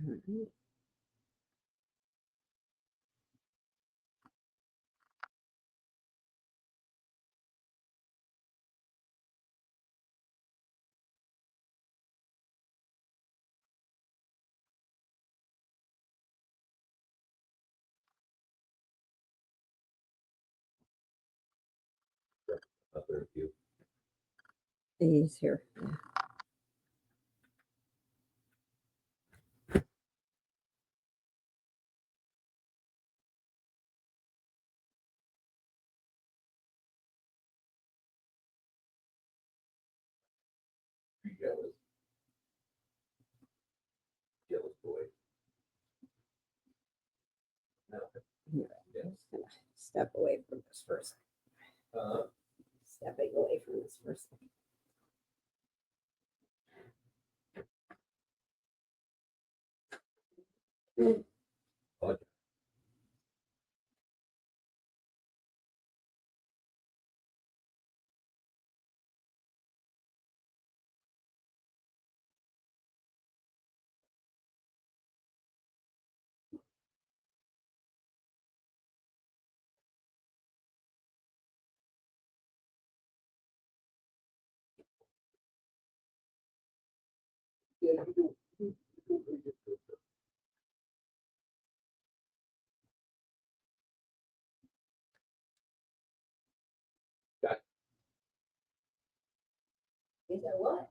right. Up there a few. He's here. Yeah. You jealous? Jealous boy. No. Here, Yeah. I'm just gonna step away from this for a second. Stepping away from this for a second. Oh, yeah, you do pretty good. He said, what?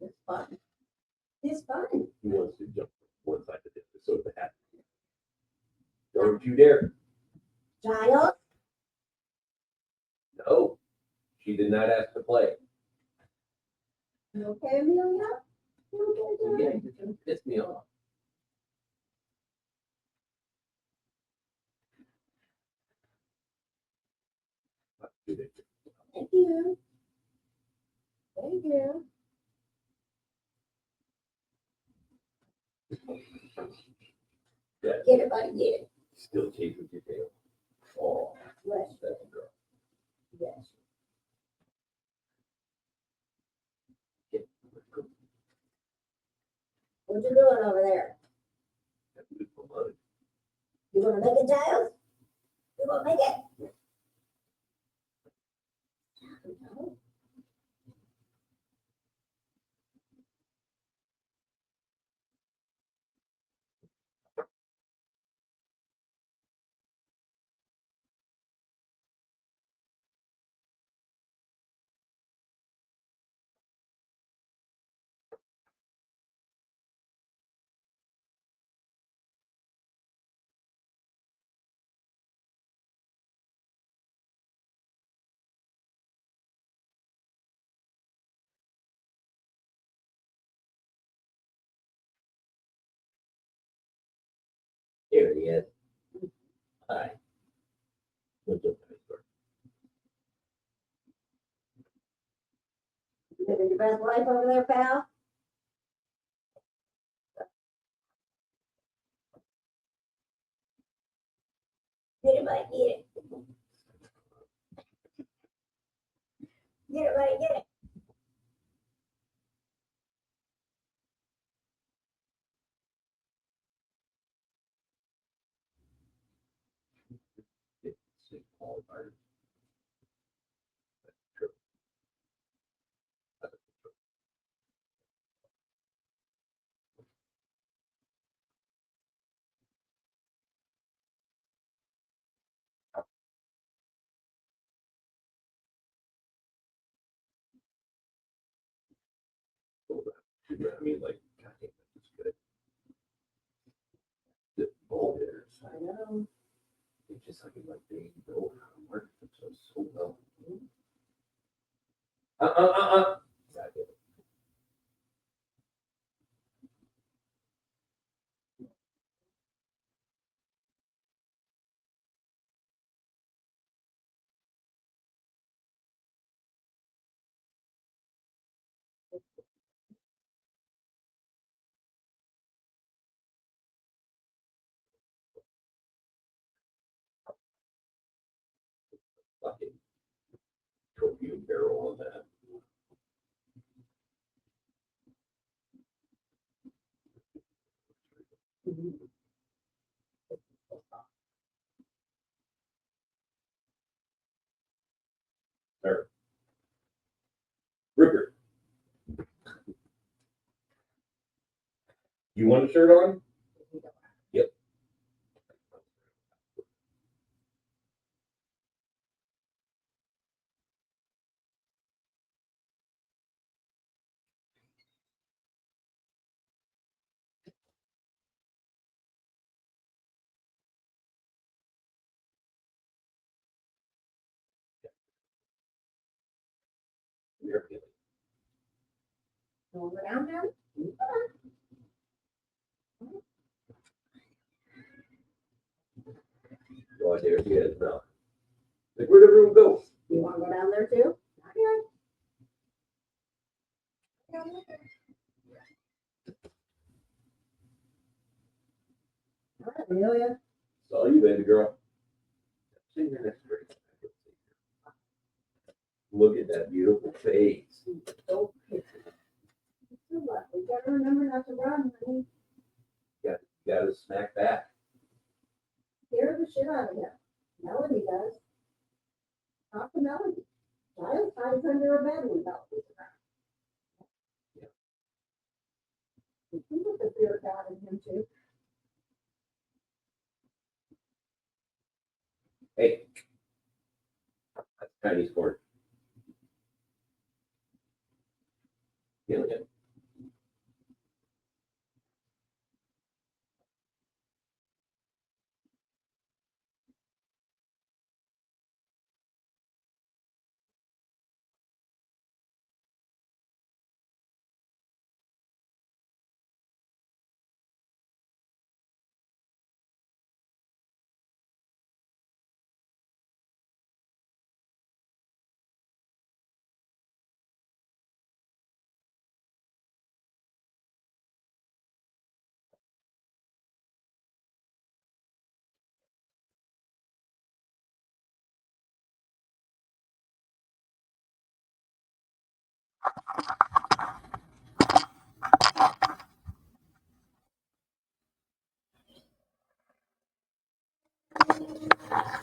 It's fun. It's fun. He wants to jump from one side to the other, so the hat. Don't you dare. Giles? No, she did not ask to play. You okay, Amelia? You okay, Yeah, Giles? you're gonna piss me off. Thank you. Thank you. Yeah, Get it, buddy, get it. still chasing your tail. Oh, Bless you. that's a girl. Yes. Get- let's go. What you doing over there? That's good for money. You gonna make it, Giles? You gonna make it? No. Here he is. Hi. What's up, Iceberg? You living your best life over there, pal? Get it, buddy, get it. Get it, buddy, get it. It's sick, all hard. That's true. That's true. I mean, like, God damn, that's good. The ball hitters, I know. it's just like, they know how to work themselves so well. God damn it. Fucking torpedo barrel on that. Or Ripper. You want a shirt on? Yep. Here, Billy. You wanna go down there? Oh, there he is now. Like, where'd the room go? You wanna go down there too? Okay. All right, Amelia. Saw you, baby girl. Sing your next verse. Look at that beautiful face. Don't hit it. It's too late. We gotta remember not to run, honey. Gotta smack back. Scare the shit out of him. Melody does. Talk to Melody. Giles hides under a bed when Melody's around. You can put the fear of God in him too. Hey. That's Chinese corn. Feeling it.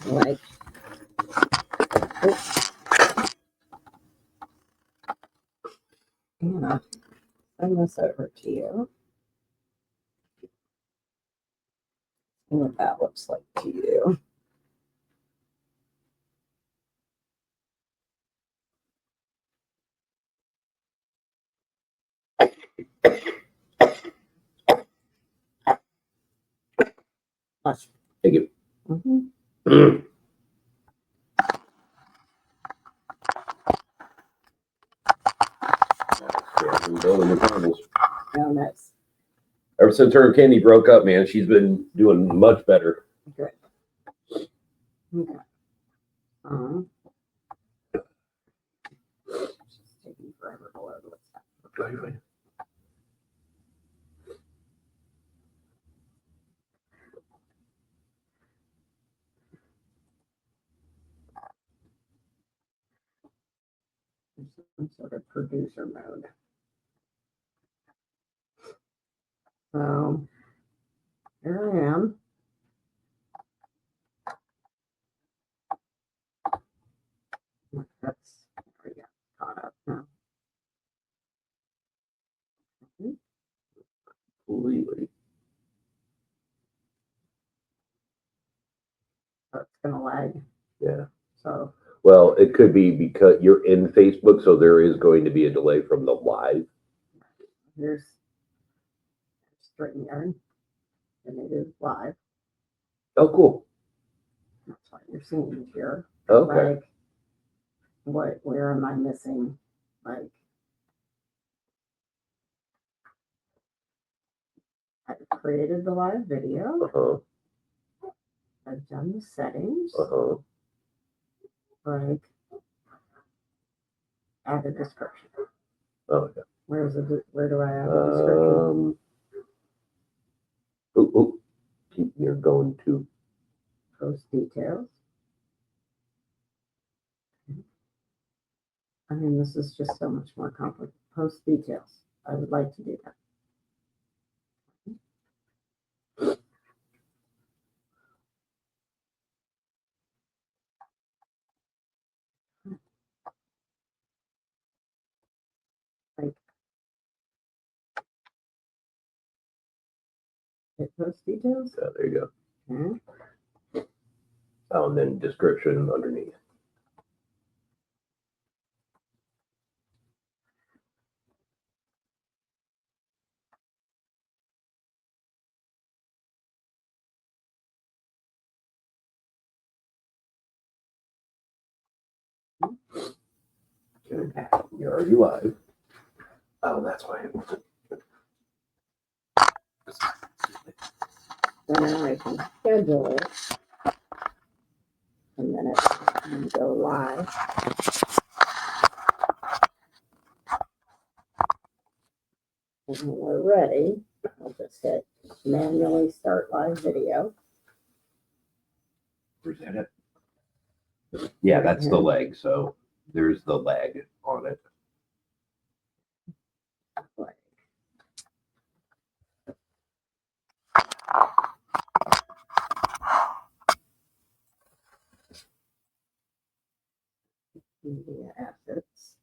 Like, I'm gonna send this over to you. See what that looks like to you. Bless Thank you. you. Yeah, we building the marbles. No, that's Ever since her and Candy broke up, man, she's been doing much better. good. Okay. It's just taking forever to load what's happening. There's some sort of producer mode. So here I am. That's there we go. Caught up now. Completely. So it's gonna lag. Yeah. So Well, it could be because you're in Facebook, so there is going to be a delay from the live. here's StreamYard, and it is live. Oh, cool. That's why you're seeing it here. Okay. Like, where am I missing? Like, I've created the live video. Uh-huh. I've done the settings. Uh-huh. Like, add a description. Oh, yeah. Where do I add a description? You're going to. Post details. I mean, this is just so much more complicated. Post details. I would like to do that. Hit post details. So there you go. Okay. Oh, and then description underneath. Okay. You're already live. Oh, that's why it wasn't. So now I can schedule it. And then it can go live. And when we're ready, I'll just hit manually start live video. Where's that at? Yeah, that's the leg. So there's the leg on it. Like, media assets.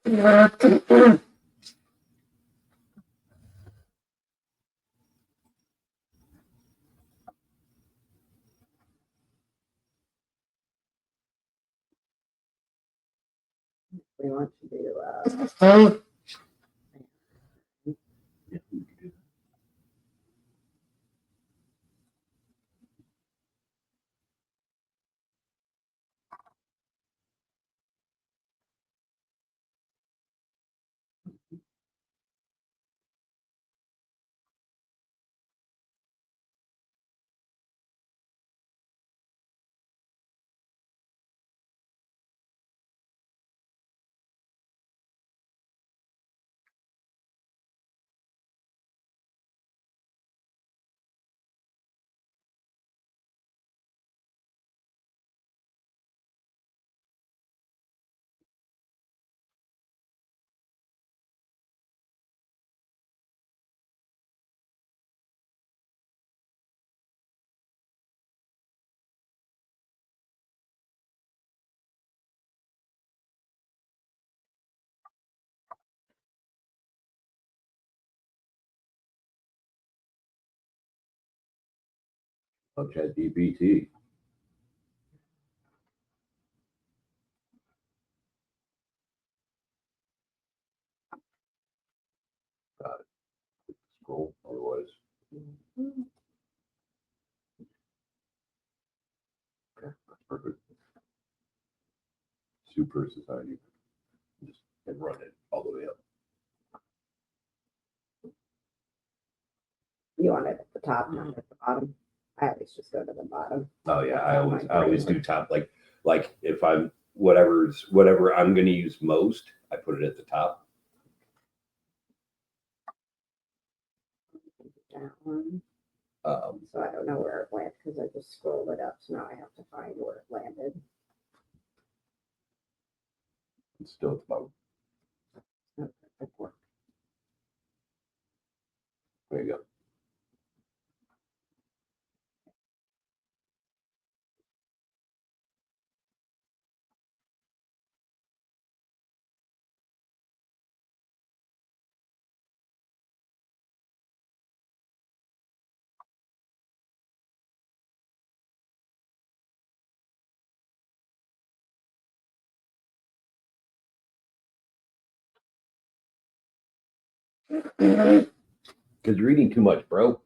We want to do Yeah, we can do ChatGPT. Scroll, otherwise. Okay, that's perfect. Super society. Just and run it all the way up. you want it at the top, not at the bottom. I always just go to the bottom. Oh yeah, I always do top like if I'm whatever I'm gonna use most, I put it at the top. That one. Um, So I don't know where it went because I just scrolled it up. So now I have to find where it landed. it's still at the bottom. Okay, that worked. There you go. Because you're eating too much, bro.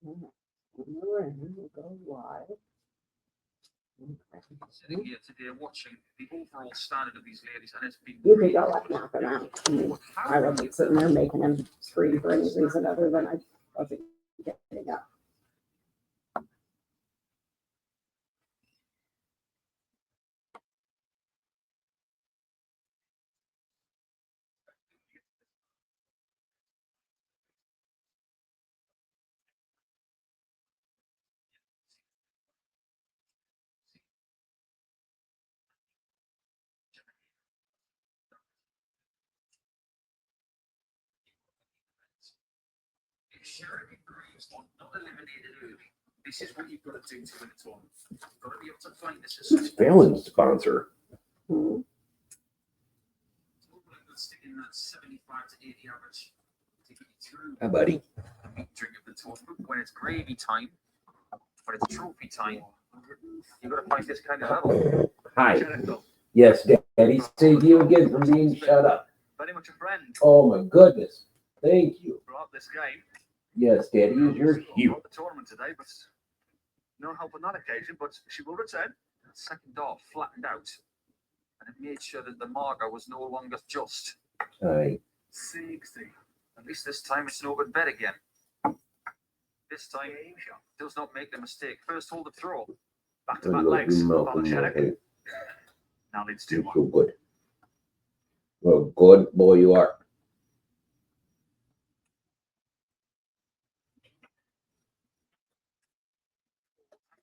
We'll go live. Sitting here today watching the overall standard of these ladies, and it's been You could really go like good. knock them out. I mean, How I wasn't sitting there making him scream for any reason other than I wasn't getting up. if Sherrick and Greaves are not eliminated early, this is what you've got to do to win a tournament. You've got to be able to find this Who's Fallon's sponsor? Hmm. sticking that 75 to 80 average to get you through Hi, buddy. the meat drink of the tournament. When it's gravy time, when it's trophy time, you've got to find this kind of level. Hi. Sherrick, though, Yes, Daddy. Save you again from being shut up. very much a friend Oh my goodness. Thank you. throughout this game. Yes, Daddy is your hero. Throughout the tournament today, but no help on that occasion. But she will return. Second dart flattened out, and it made sure that the marker was no longer just Hi. 60. At least this time it's no good bet again. This time, does not make the mistake. First hold the throw. Back to back legs. Follow Sherrick. Now leads 2 You're 1. so good. Well, good boy you are.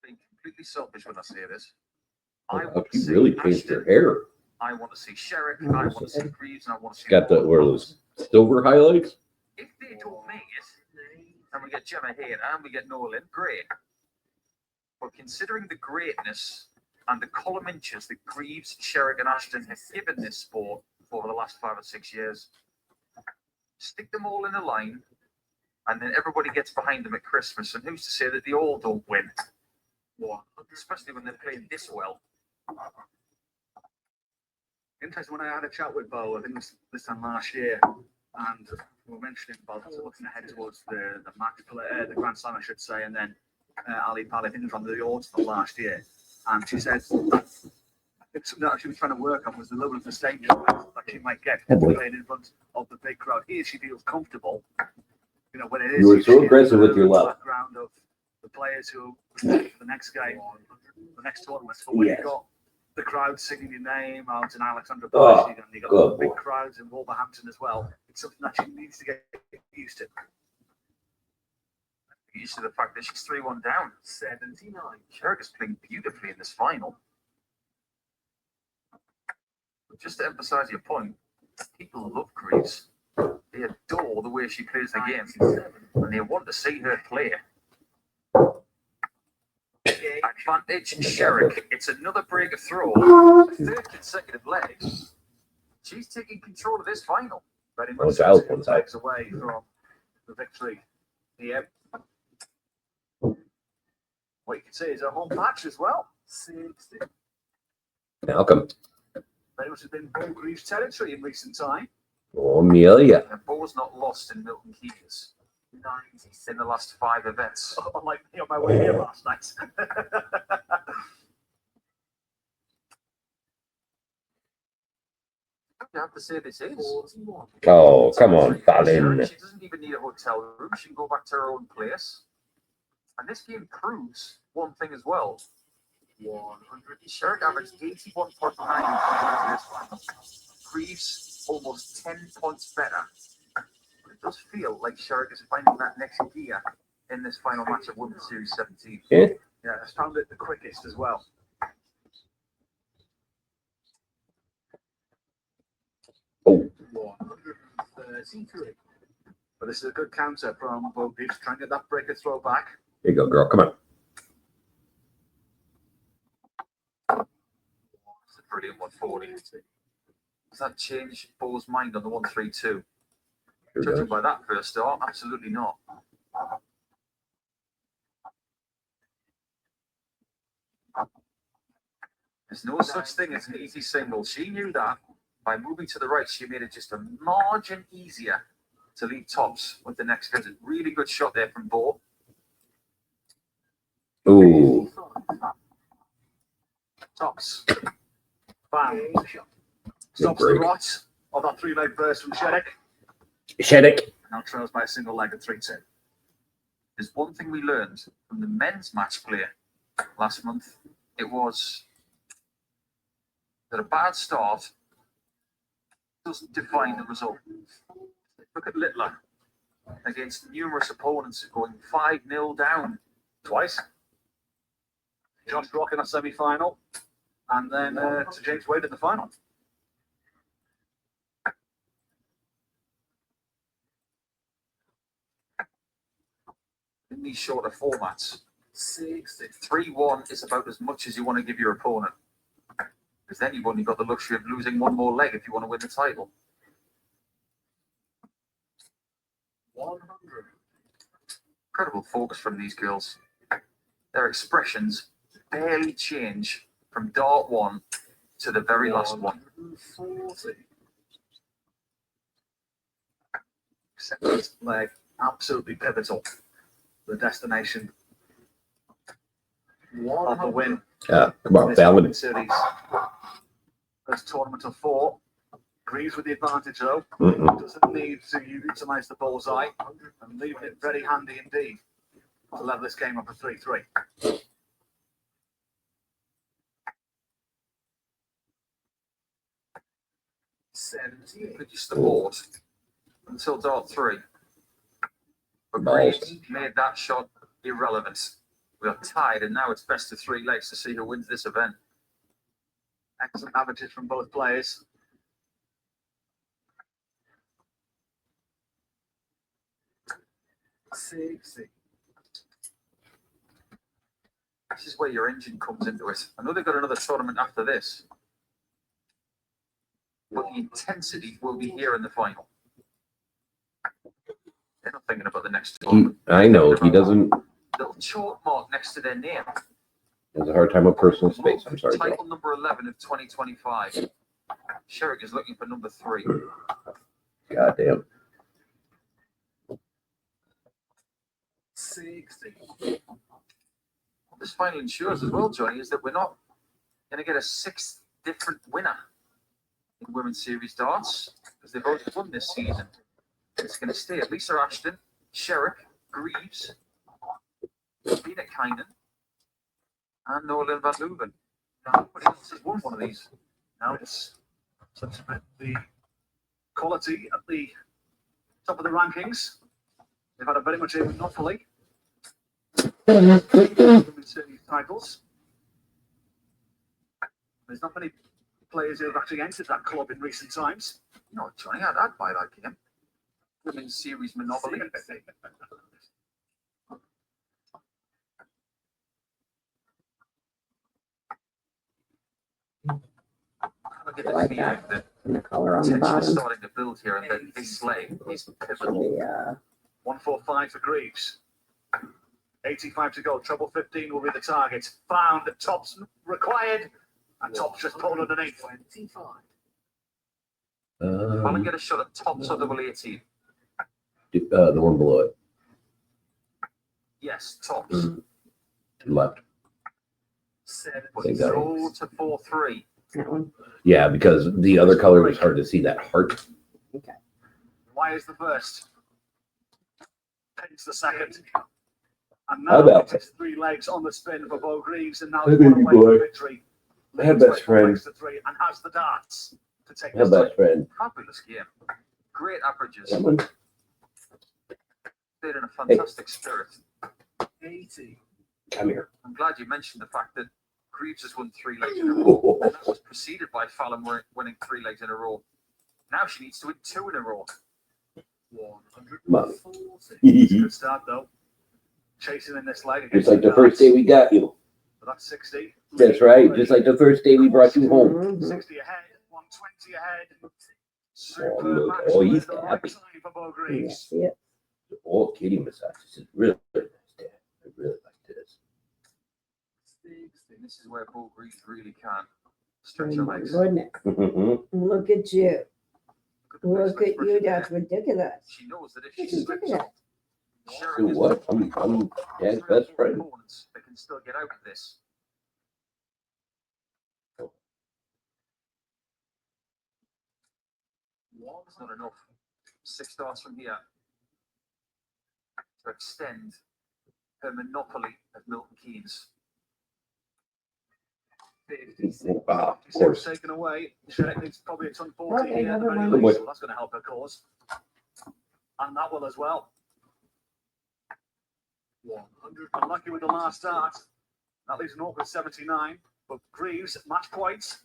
Being completely selfish when I say this. I I want to you see really changed your Ashton, hair. I want to see Sherrick. Oh, I want to she see did. Greaves. And I want to see. Got the where are those silver highlights? If they don't make it, and we get Gemma here and we get Nolan, great. But considering the greatness and the column inches that Greaves, Sherrick, and Ashton have given this sport over the last 5 or 6 years, stick them all in a line, and then everybody gets behind them at Christmas. And who's to say that they all don't win? Especially when they're playing this well. Interesting. When I had a chat with Bo, I think it was this time last year, and we were mentioning about looking ahead towards the match play, the Grand Slam, I should say, and then Ali Pally, I think it was on the Autumn last year, and she said something that she was trying to work on was the level of the stadium that she might get Oh, boy. playing in front of the big crowd. Here, she feels comfortable. You know, when it is. You were so she aggressive has with your the love. background of the players who for the next game, the next tournament. But when Yes. you've got the crowd singing your name out in Alexandra Oh, Palace, and you got good the big boy. crowds in Wolverhampton as well, it's something that she needs to get used to. Used to the fact that she's 3-1 down. 79. Sherrick is playing beautifully in this final. But just to emphasize your point, people love Greaves. They adore the way she plays the game, and they want to see her play. Advantage Sherrick. It's another break of throw. Third consecutive leg. She's taking control of this final. Very Oh, much it's out one side. legs away from the victory here. What you can say is a home match as well. 60. Malcolm. Very much has been Bo Greaves territory in recent time. Oh, Amelia. And Bo's not lost in Milton Keynes. 90 in the last 5 events. Unlike me on my way here last night. You have to say this is. Oh, come on, Fallon. She doesn't even need a hotel room. She can go back to her own place. And this game proves one thing as well. 100. Sherrick averaged 81.9 this one. Greaves almost 10 points better. But it does feel like Sherrick is finding that next gear in this final match of Women's Series 17. Yeah, I found it the quickest as well. Oh. 133. But this is a good counter from Bo Greaves, trying to get that breaker throw back. Here you go, girl. Come on. It's a brilliant 140. Does that change Bo's mind on the 132? Here Judging goes. by that first start, absolutely not. There's no such thing as an easy single. She knew that. By moving to the right, she made it just a margin easier to lead tops with the next visit. Really good shot there from Bo. Ooh, Tops. Bang. Stops the break. right of that 3-leg burst from Sheddick. Sheddick. Now trails by a single leg at 3-2. There's one thing we learned from the men's match play last month. It was that a bad start doesn't define the result. Look at Littler against numerous opponents going 5-0 down Twice. Josh Rock in a semi-final. And then to James Wade in the final. in these shorter formats. 3-1 is about as much as you want to give your opponent. Because then you've only got the luxury of losing one more leg if you want to win the title. 100. Incredible focus from these girls. Their expressions barely change from dart 1 to the very last one. 140. Second leg, absolutely pivotal. The destination of the win. Come on, This Fallon. Open series. First tournament of 4. Greaves with the advantage though. Mm-mm. Doesn't need to utilise the bullseye and leaving it very handy indeed to level this game up at 3-3. Reduce the board until dart 3. But Balls. Greaves made that shot irrelevant. We are tied, and now it's best of 3 legs to see who wins this event. Excellent averages from both players. This is where your engine comes into it. I know they've got another tournament after this, but the intensity will be here in the final. They're not thinking about the next tournament. I know he doesn't Little chalk mark next to their name. has a hard time with personal space. I'm sorry, Joe. Title number 11 of 2025. Sherrick is looking for number 3. Goddamn. 60. What this final ensures as well, Johnny, is that we're not going to get a 6th different winner in Women's Series darts, because they've already won this season. It's going to stay at Lisa Ashton, Sherrick, Greaves, Bina Kynan, and Nolan Van Leuven. Nobody else has won one of these. Now it's such a bit the quality at the top of the rankings. They've had a very much a monopoly. Women's Series titles. There's not many players who have actually entered that club in recent times. No, Johnny, I'd buy that game. Women's Series Monopoly. I get I the like feeling that. that And the color on the tension is bottom. starting to build here, and that this leg is pivotal. The 145 for Greaves. 85 to go. Treble 15 will be the target. Found. Tops required. And Tops just pulled underneath. 25. I'll get a shot at Tops or double 18. The one below it, Yes, Tops. to the left. But Think that throw to 4-3. that one. Yeah, because the other color was hard to see that heart. Why is the first? Pins the second. And How now about it's 3 legs on the spin for Bo Greaves, and now Hey, he's one baby away boy. from victory. Hey, Leads best with friend. legs to 3 and has the darts to take How this best time. friend? Fabulous game. Great averages. Come on. Played in a fantastic spirit. 80. Come here. I'm glad you mentioned the fact that Greaves has won 3 legs in a row. And that was preceded by Fallon winning 3 legs in a row. Now she needs to win 2 in a row. 140. It's a good start though. Chasing in this leg against Just like the first day we got you. But that's 60. That's right. Just like the first day we brought you home. Mhm. 60 ahead, 120 ahead. Oh, Superb look. match Oh, with he's the right happy. time for Bo Yeah, Greaves. see it? Oh, kitty massage. This is really nice, Dad. I really like this. And this is where Bo Greaves really can stretch Oh her my legs. goodness. Mhm. Look at you. Look at the Look best at you. expression That's there. ridiculous. She knows that if she That's slips ridiculous. up, Do what? I'm Dad's best friend. Opponents that can still get out of this. It's not enough. 6 starts from here to extend her monopoly of Milton Keynes. Wow, of course. Taken away. It's probably a ton 40 Okay, here at the never very mind. least, so that's going to help her cause. And that will as well. 100. Unlucky with the last start. That leaves an awkward 79. But Greaves, match points.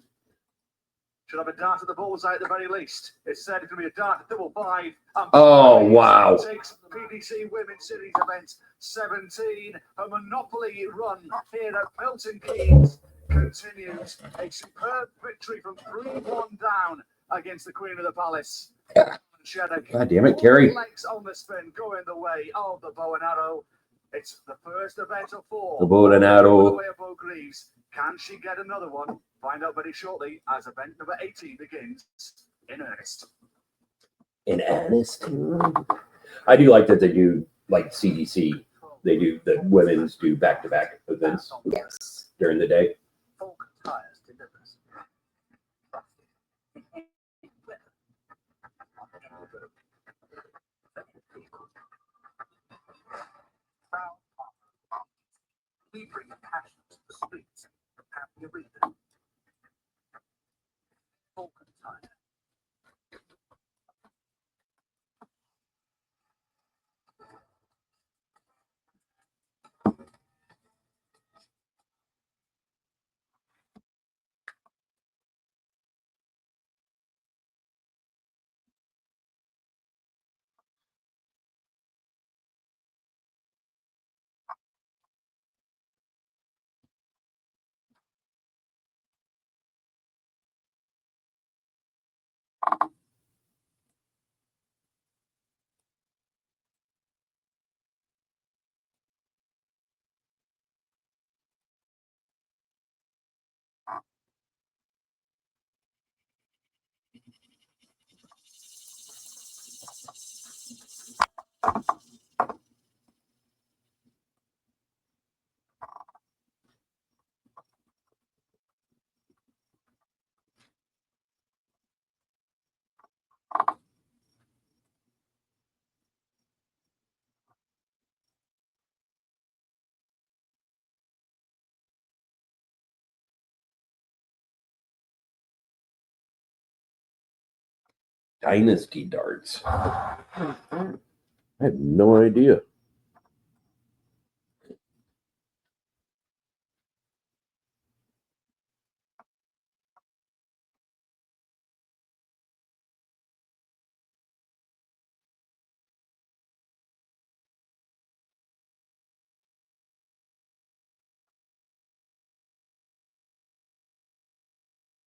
Should have a dart at the bullseye at the very least. It's said it's going to be a dart at double 5. And Oh, Greaves wow. Takes PDC Women's Series event 17. A monopoly run here at Milton Keynes continues. A superb victory from 3-1 down against the Queen of the Palace. Sheddock. God damn it, Terry. Legs on the spin, going the way of the bow and arrow. It's the first event of 4. The bow and arrow. The way of Bo Greaves. Can she get another one? Find out very shortly as event number 18 begins in earnest. In earnest. I do like that they do like CDC. They do the women's do back-to-back events Yes. during the day. Folk Tires delivers. We bring the passion to the streets of Happy Arena. Folk Tire. Dynasty darts. I have no idea.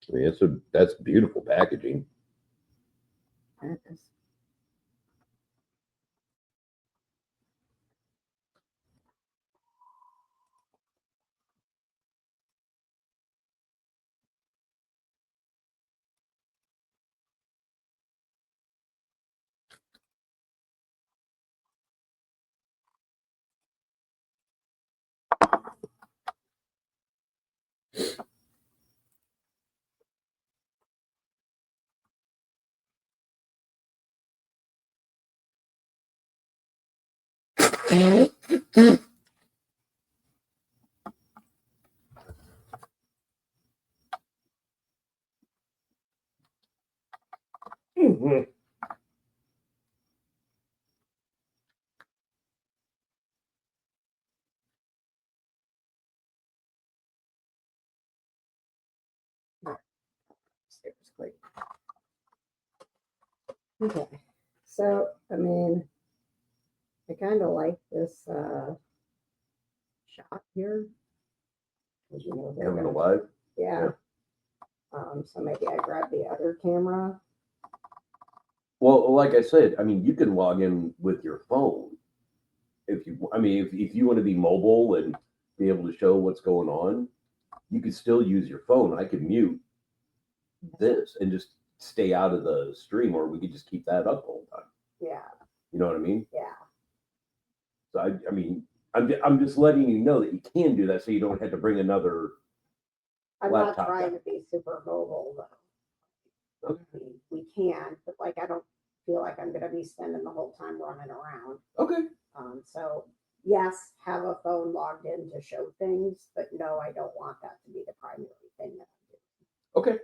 I mean, that's beautiful packaging. That is- Seriously. Okay, so, I mean, I kind of like this, shot here. 'Cause, you know, they're Coming gonna- alive. Yeah. So maybe I grab the other camera. Well, like I said, I mean, you can log in with your phone. If you want to be mobile and be able to show what's going on, you could still use your phone. I could mute this and just stay out of the stream, or we could just keep that up the whole time. Yeah, You know what I mean? yeah. So I mean, I'm just letting you know that you can do that, so you don't have to bring another. I'm not Laptop trying guy. to be super mobile though. Okay. We can, but like, I don't feel like I'm gonna be spending the whole time running around. Okay. So yes, have a phone logged in to show things, but no, I don't want that to be the primary thing that I'm doing. Okay.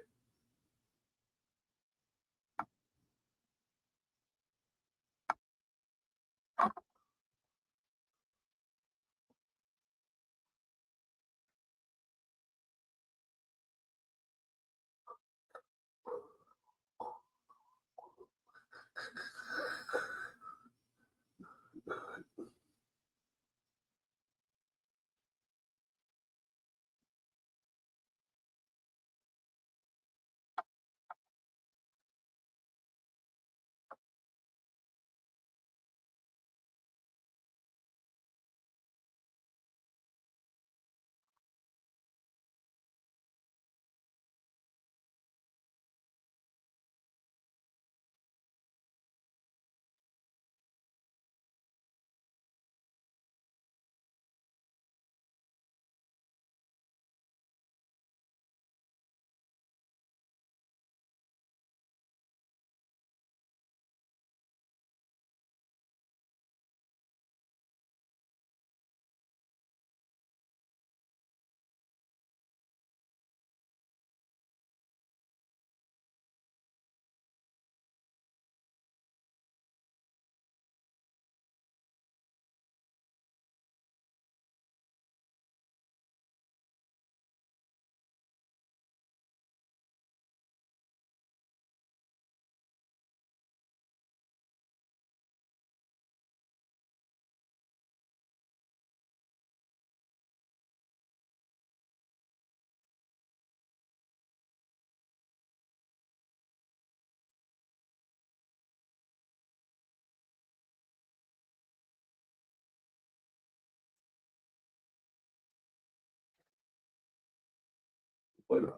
Wait a minute.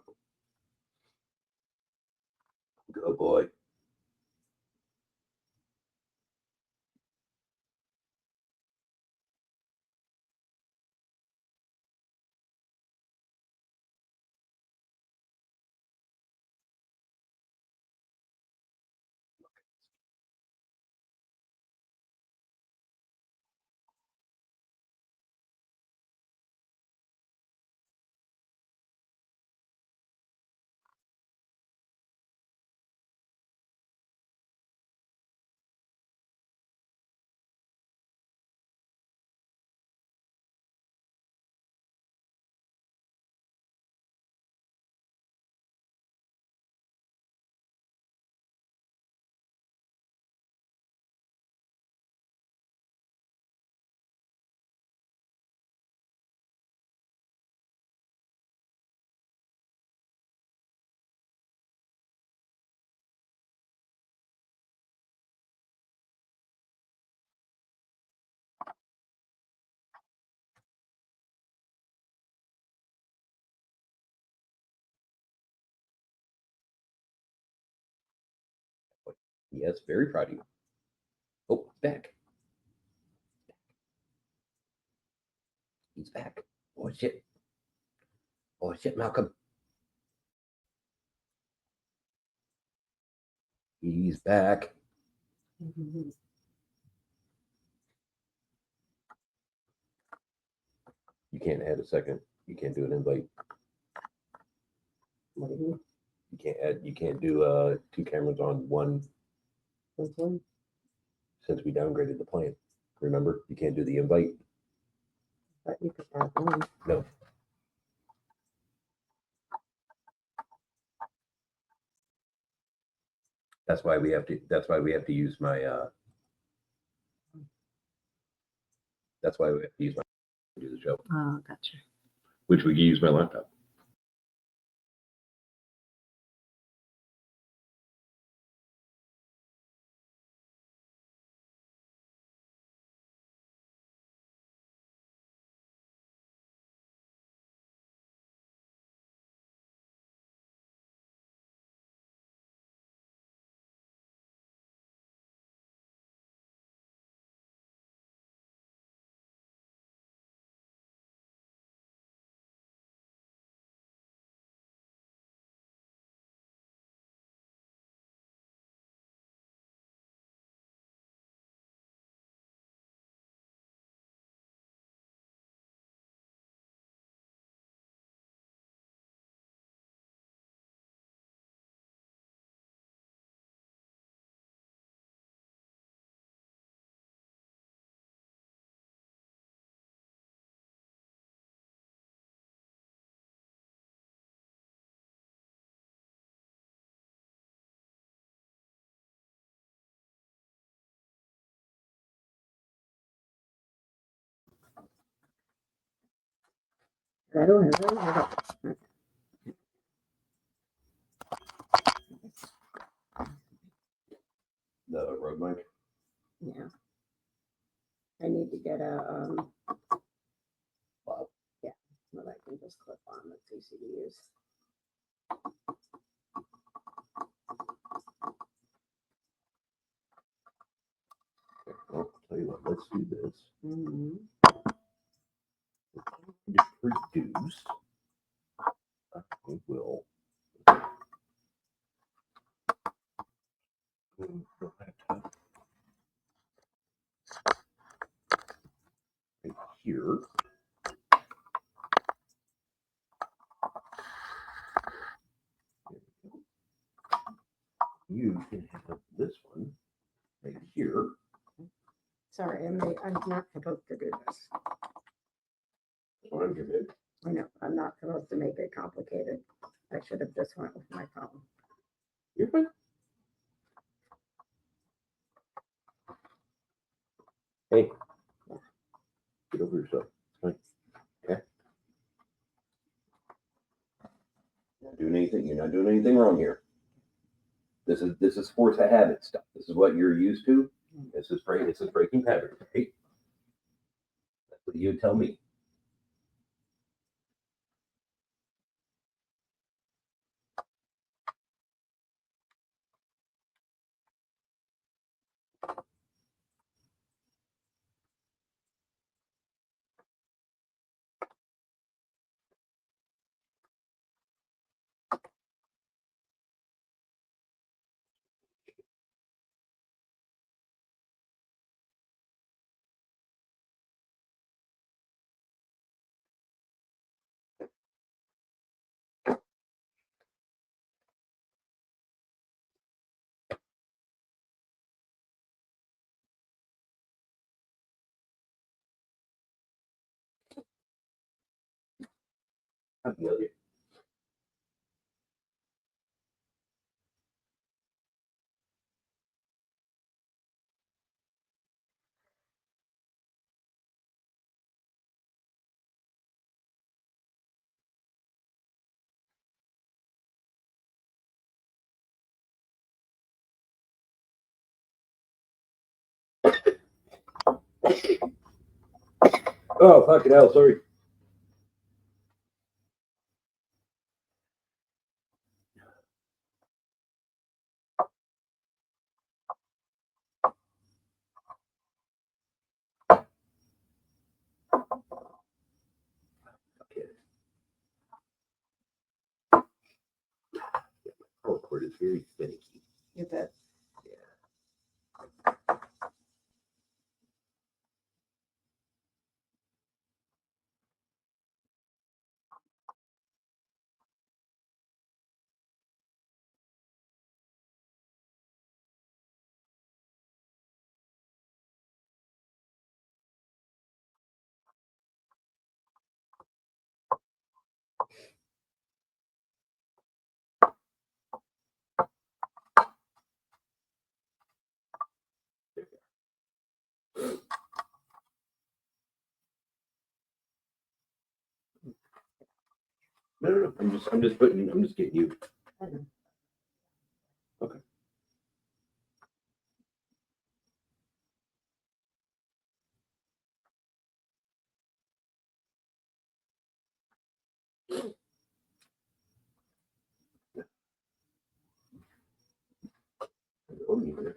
Good boy. Yes, very proud of you. Oh, back. He's back. Oh shit. Oh shit, Malcolm. He's back. You can't add a second. You can't do an invite. What do you You can't add. You can't do two cameras on one. mean? Since we downgraded the plan. Remember, you can't do the invite. But you could have one. No. That's why we have to. That's why we have to use my. That's why we have to use my to do the show, Oh, gotcha. which we can use my laptop. The road mic. Yeah. I need to get a, Wow. yeah, that I can just clip on, that's easy to use. I'll tell you what, let's do this. Mhm. Produce. We will. Right here. You can have this one right here. Sorry, I'm not supposed to do this. I'm good. I know, I'm not supposed to make it complicated. I should have just went with my phone. You're fine. Hey, get over yourself. It's fine. Okay. Not doing anything. You're not doing anything wrong here. This is force of habit stuff. This is what you're used to. This is breaking patterns, right? That's what you tell me. I feel you. Oh, fucking hell, sorry. Okay. Power cord is very finicky. You bet. No. I'm just getting you. I know. Okay. Oh, you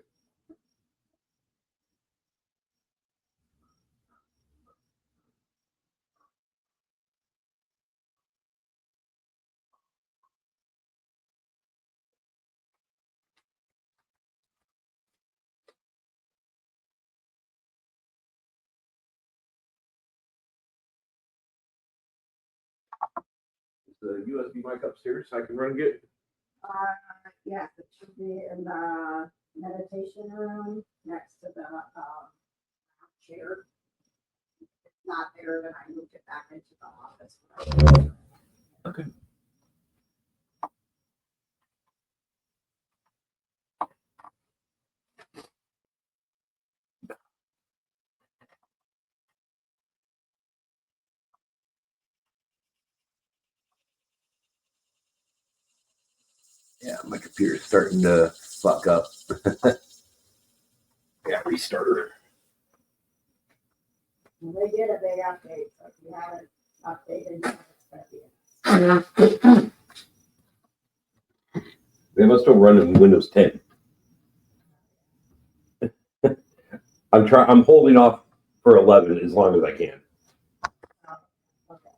Is the USB mic upstairs so I can run and get it? Yes, it should be in the meditation room next to the, chair. If it's not there, then I moved it back into the office. Okay. Yeah, my computer's starting to fuck up. Yeah, restarter. They did a big update, so if you haven't updated, it's gonna be. They must still run in Windows 10. I'm holding off for 11 as long as I can. Okay.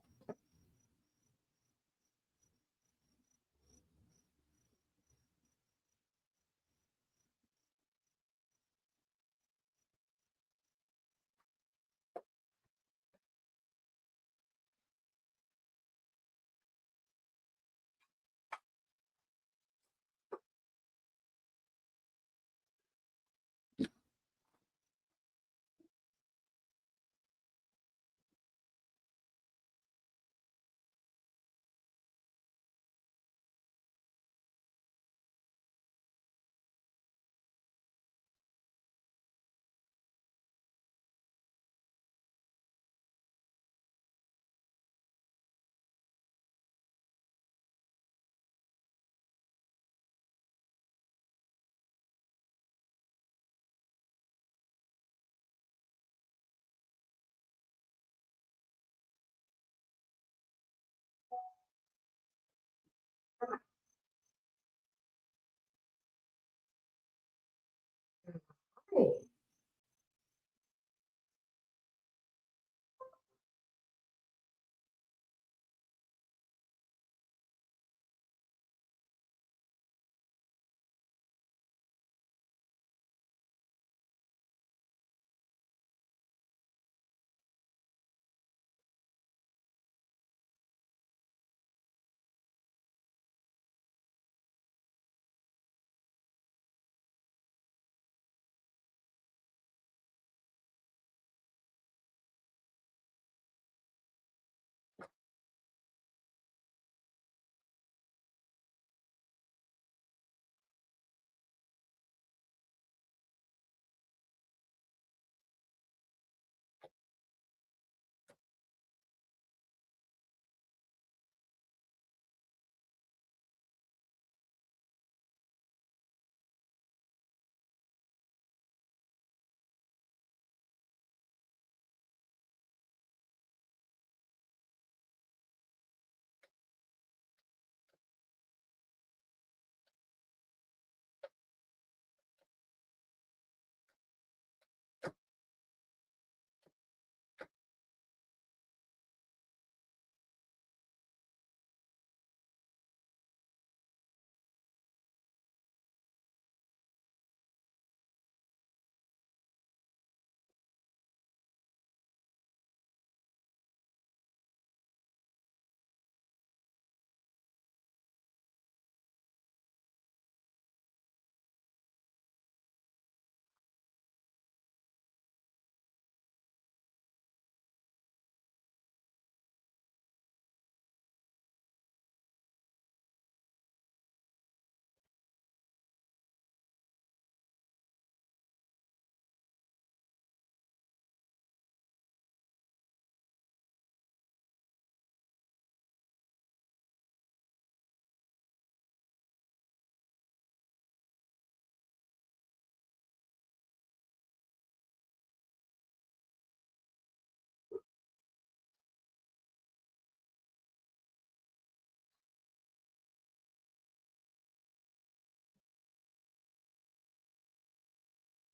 Hey,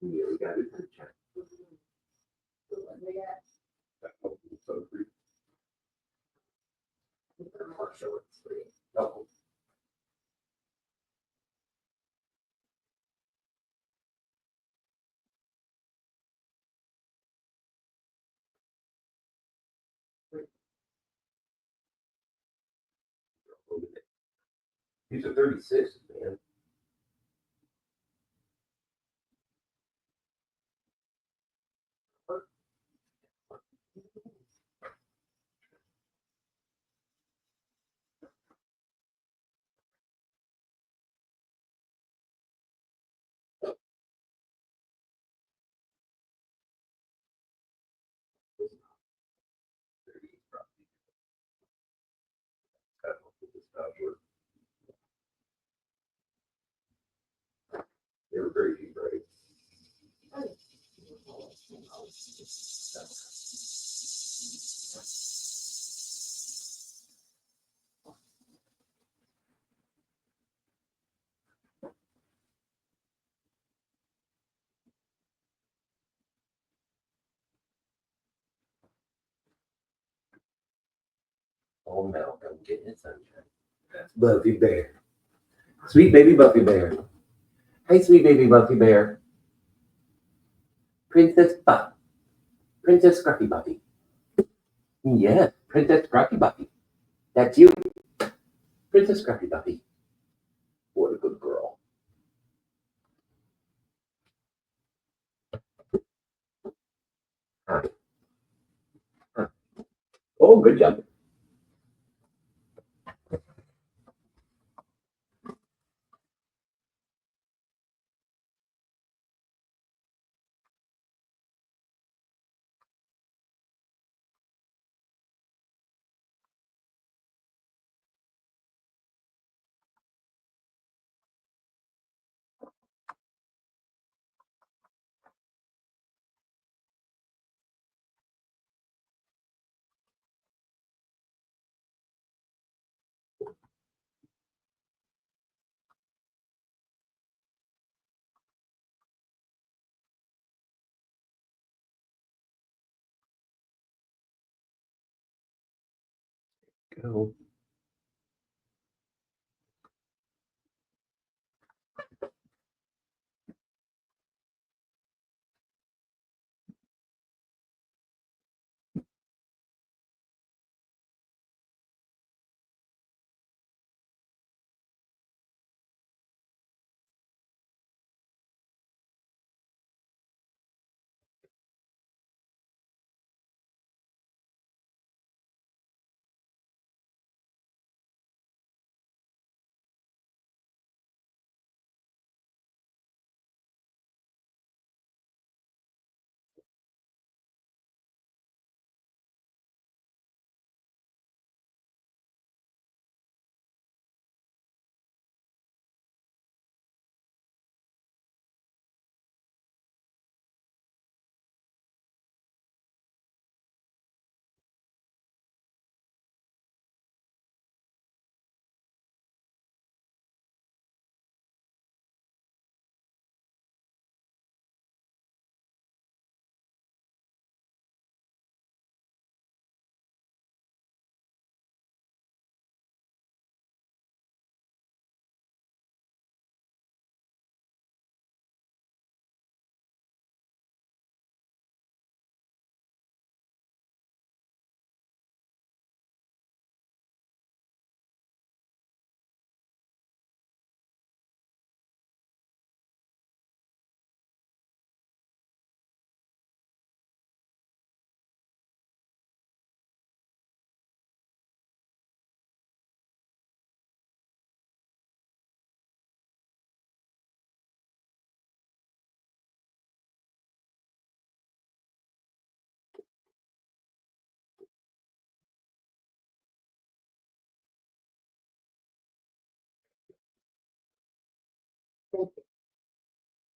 Yeah, we got it. Check. What do we got? So free. Commercial, it's free. Oh. These are 36, man. They were very deep, right? Oh no, I'm getting it sunshine. Buffy Bear. Sweet baby Buffy Bear. Hey, sweet baby Buffy Bear. Princess Buff. Princess Scruffy Buffy. Yes, Princess Scruffy Buffy. That's you. Princess Scruffy Buffy. What a good girl. Huh. Huh. Oh, good job. Go.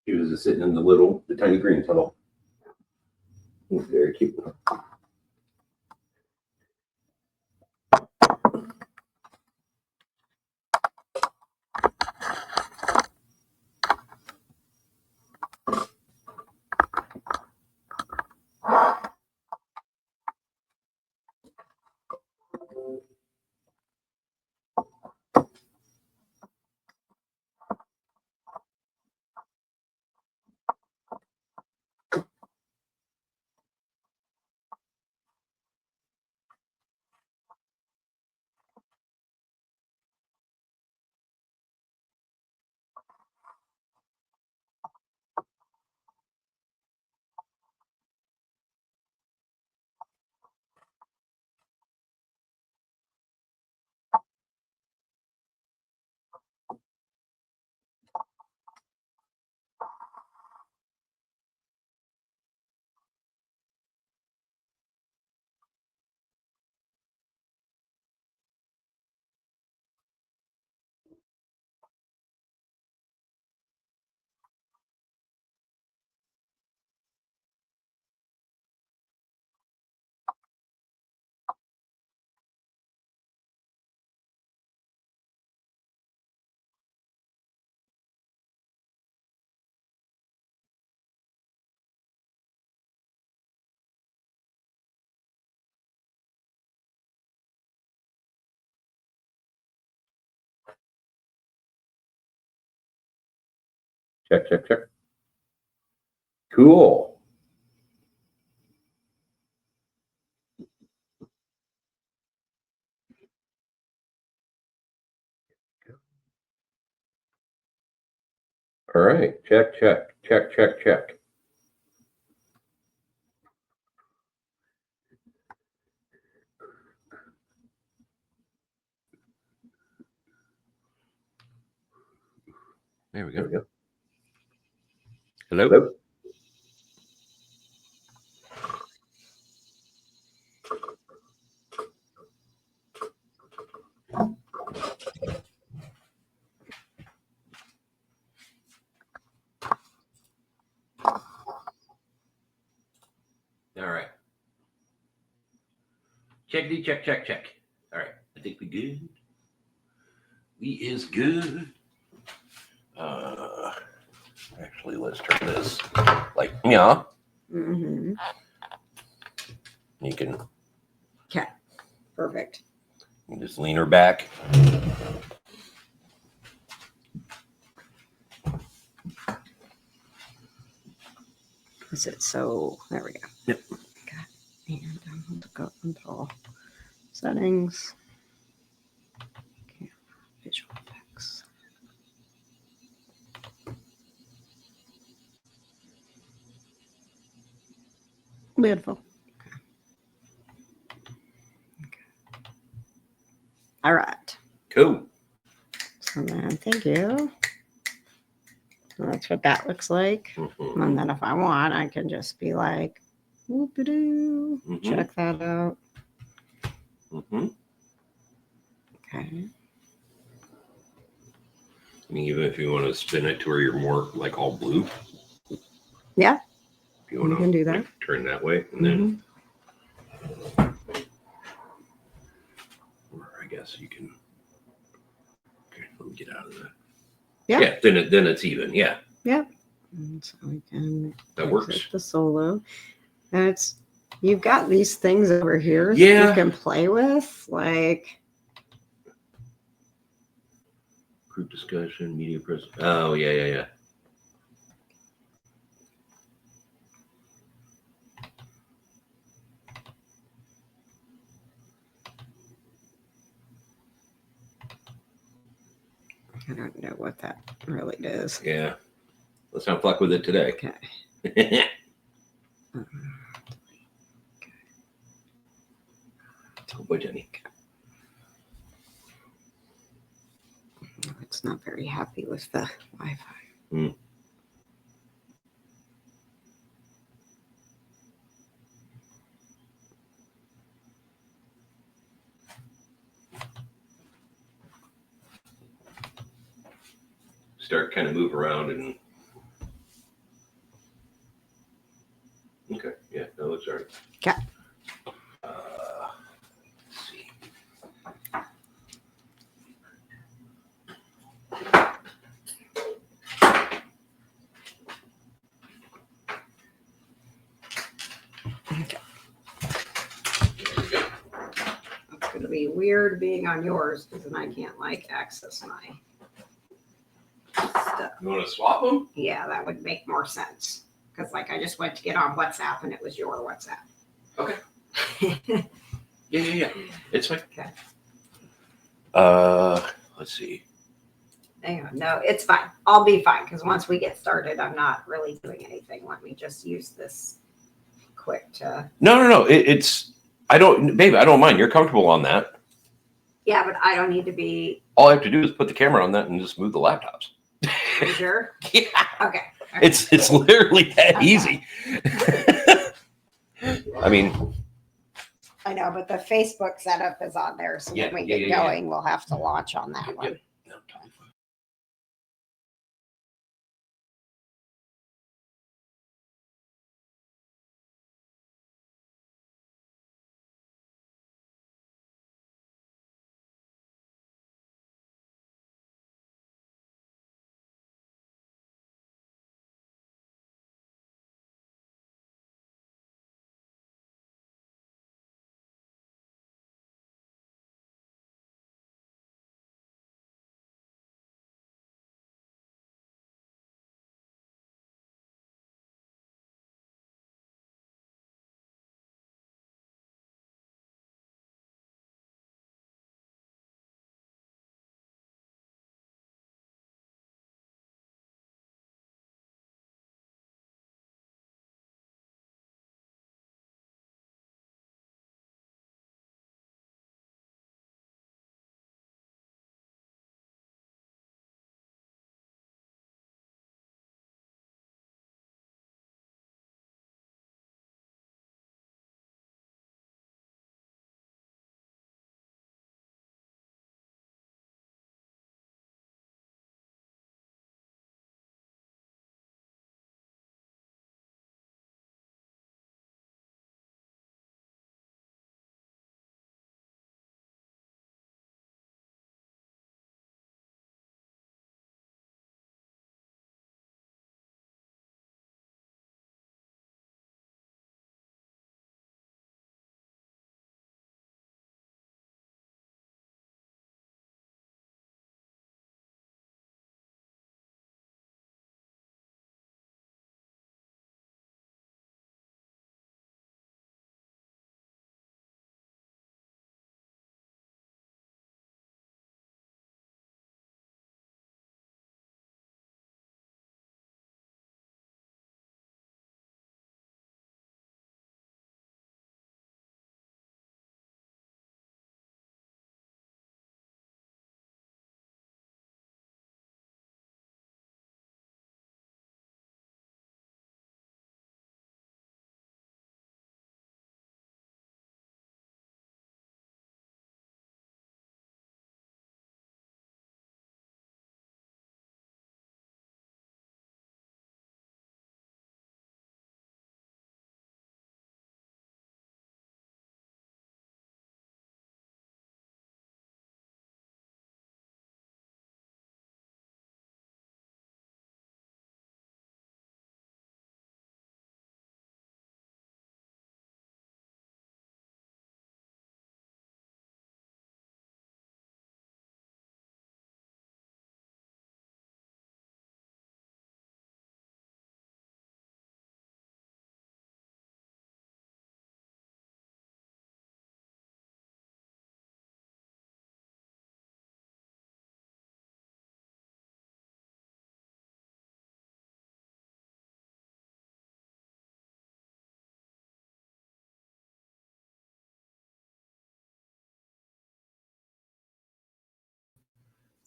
He was just sitting in the tiny green tunnel. He's very cute. Check, check, check. Cool. All right. Check, check, check, check, check. There we There go. we go. Hello? Hello? All right. Checkity check, check, check. All right. I think we good. We is good. Actually, let's turn this like, yeah. Mm-hmm. You can Perfect. just lean her back. Is it so? There we go. Yep. Okay. And I'm going to go into settings. Okay. Visual effects. Beautiful. Okay. All right. Cool. So then, thank you. So that's what that looks like. Mhm. And then if I want, I can just be like, whoop-a-doo. Mhm. Check that out. Mhm. Okay. I mean, even if you want to spin it to where you're more like all blue. Yeah. If you want You to can do that. like, turn that way, and then, or I guess you can. Okay, let me get out of that. Yeah. Yeah. Then it's even. Yeah. And so we can That exit works. the solo. And it's you've got these things over here that Yeah. you can play with. Like Group discussion, media press. Oh yeah. I don't know what that really is. Yeah. Let's not fuck with it today. Okay. Oh boy, Jenny. It's not very happy with the Wi-Fi. Hmm. Start kind of move around and. Okay. Yeah. That looks all right. Okay. Let's see. Okay. It's gonna be weird being on yours because then I can't like access my stuff. You want to swap them? Yeah, that would make more sense. Because like I just went to get on WhatsApp and it was your WhatsApp. Okay. Yeah. It's fine. Okay. Let's see. Hang on. No, it's fine. I'll be fine because once we get started, I'm not really doing anything. Let me just use this quick to. No. It's. I don't, babe. I don't mind. You're comfortable on that. Yeah, but I don't need to be. All I have to do is put the camera on that and just move the laptops. Are you sure? Yeah. Okay. It's literally that Okay. easy. I mean, I know, but the Facebook setup is on there, so Yeah, when we yeah, get yeah, yeah. going, we'll have to launch on that Yep, one. yep.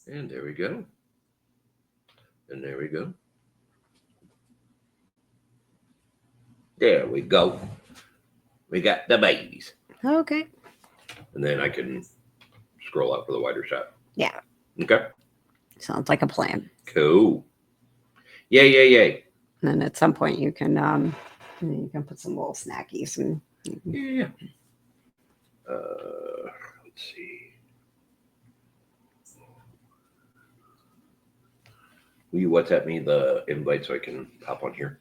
And there we go. And there we go. There we go. We got the babies. Okay. And then I can scroll up for the wider shot. Yeah. Okay. Sounds like a plan. Cool. Yay. And then at some point you can put some little snackies and Yeah. Let's see. Will you WhatsApp me the invite so I can hop on here?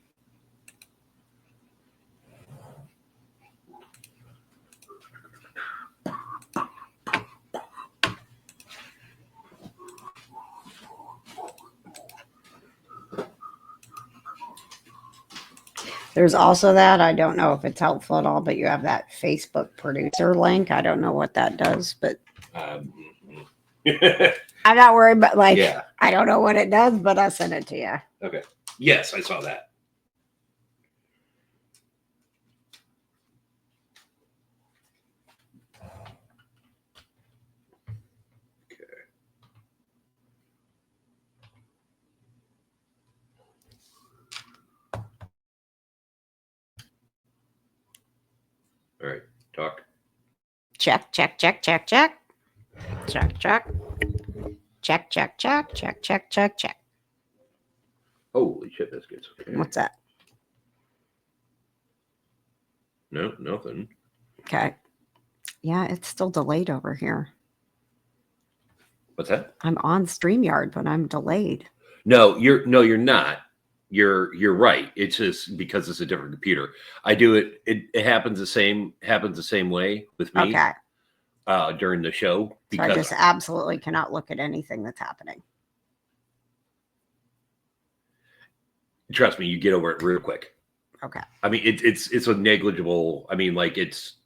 there's also that. I don't know if it's helpful at all, but you have that Facebook producer link. I don't know what that does, but I'm not worried, but like Yeah. I don't know what it does, but I'll send it to you. Okay. Yes, I saw that. All right, talk. Check. Check. Holy shit, biscuits. Okay. What's that? No, nothing. Okay. Yeah, it's still delayed over here. What's that? I'm on StreamYard, but I'm delayed. No, you're not. You're right. It's just because it's a different computer. I do it. It happens the same way with me Okay. During the show So I because just absolutely cannot look at anything that's happening. trust me, you get over it real quick. Okay. I mean, it's a negligible. I mean, like it's.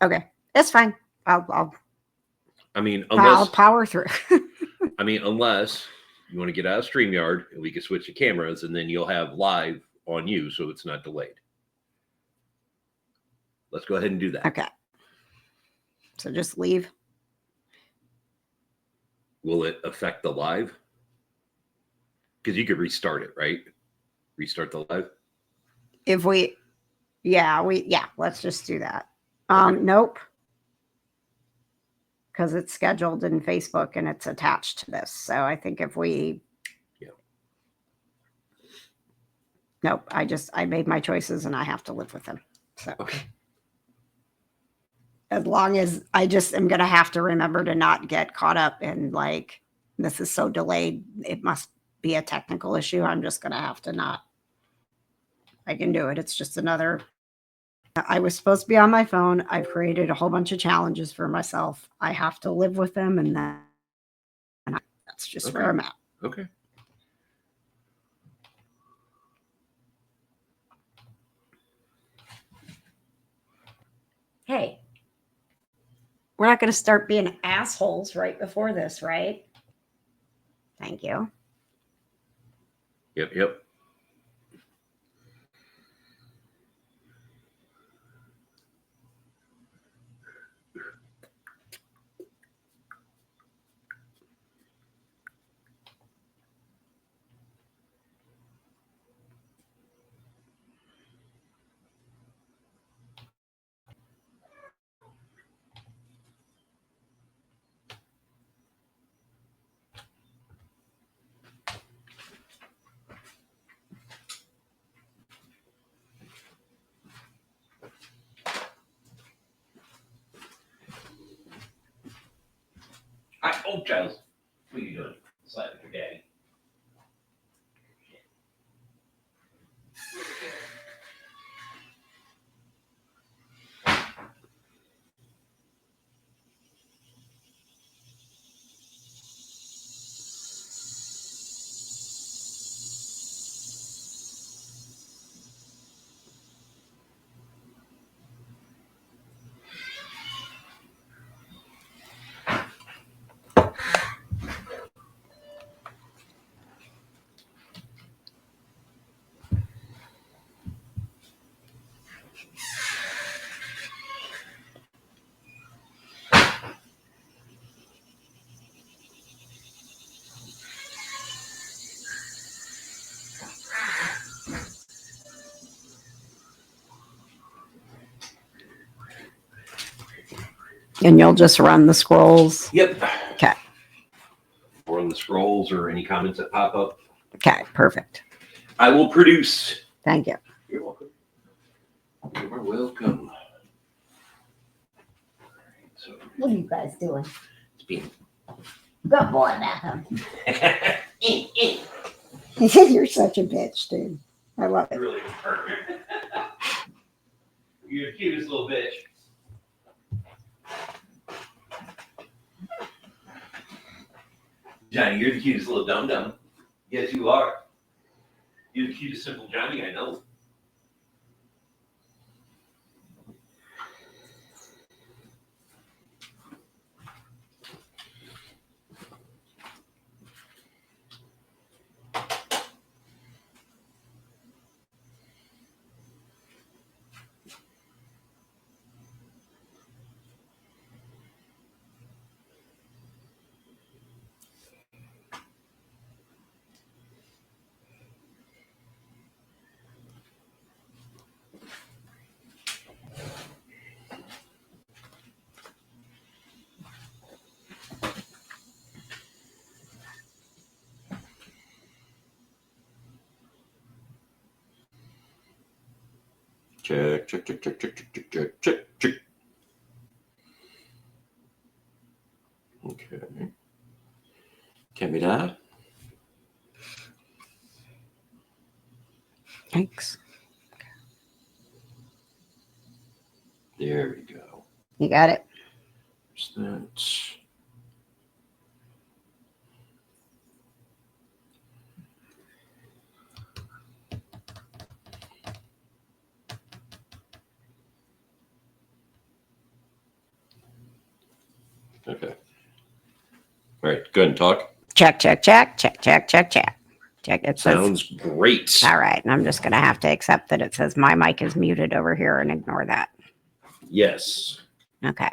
Okay. It's fine. I'll I mean, unless power through. unless you want to get out of StreamYard and we can switch the cameras and then you'll have live on you so it's not delayed. Let's go ahead and do that. Okay. So just leave. Will it affect the live? Because you could restart it, right? Restart the live. If let's just do that. Okay. Nope. Because it's scheduled in Facebook and it's attached to this. So I think if we nope, I made my choices and I have to live with them. So Okay. as long as I just am gonna have to remember to not get caught up in like this is so delayed, it must be a technical issue. I'm just gonna have to not. I can do it. It's just another. I was supposed to be on my phone. I've created a whole bunch of challenges for myself. I have to live with them, and that's just where I'm at. Okay. Hey, we're not going to start being assholes right before this, right? Thank you. Yep. Oh, Giles. What are you doing? Slapping your daddy. And you'll just run the scrolls. Yep. Okay. Or on the scrolls or any comments that pop up, Okay, perfect. I will produce. Thank you. You're welcome. You're welcome. So What are you guys doing? it's being Good boy, Matthew. You're such a bitch, dude. I love it. really perfect. You're the cutest little bitch. Johnny, you're the cutest little dum dum. Yes, you are. You're the cutest simple Johnny I know. Check, check, check, check, check, check, check, check, check, check. Okay. Can be that. Thanks. There we go. You got it. There's that. Okay. All right. Go ahead and talk. Check, check, check, check, check, check, check. Check. It says, Sounds great. all right. And I'm just going to have to accept that it says my mic is muted over here and ignore that. Yes. Okay.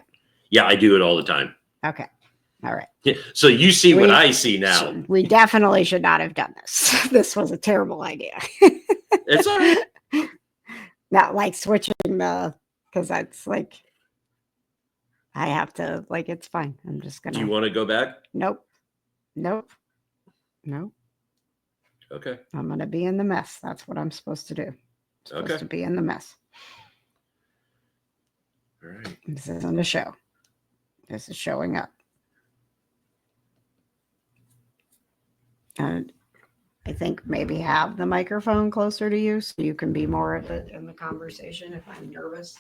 Yeah, I do it all the time. Okay. All right. Yeah, so you see what We- I see now. So we definitely should not have done this. This was a terrible idea. It's all right. Not like switching the, because that's like, I have to, like, it's fine. I'm just going Do you to, want to go back? nope, nope, nope. Okay. I'm going to be in the mess. That's what I'm supposed to do. I'm supposed Okay. to be in the mess. All right. This isn't a show. This is showing up. And I think maybe have the microphone closer to you so you can be more of it in the conversation if I'm nervous.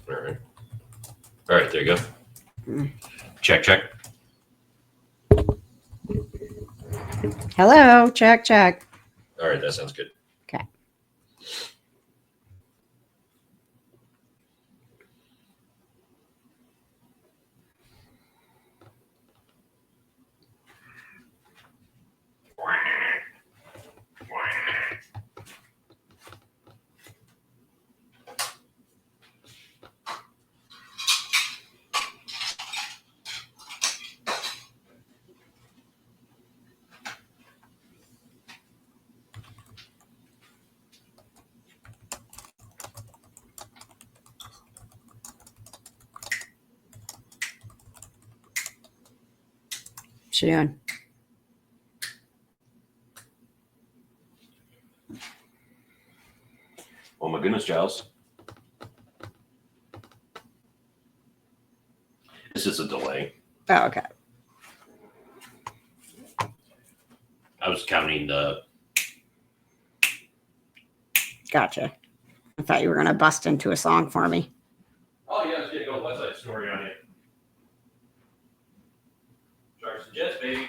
All right. All right. There you go. Mm. Check, check. Hello, check, check. All right, that sounds good. Okay. What's she doing? Oh my goodness, Giles. This is a delay. Oh, okay. I was counting the. Gotcha. I thought you were going to bust into a song for me. Oh yeah, I was gonna go West Side Story on it. Sharks and Jets, baby.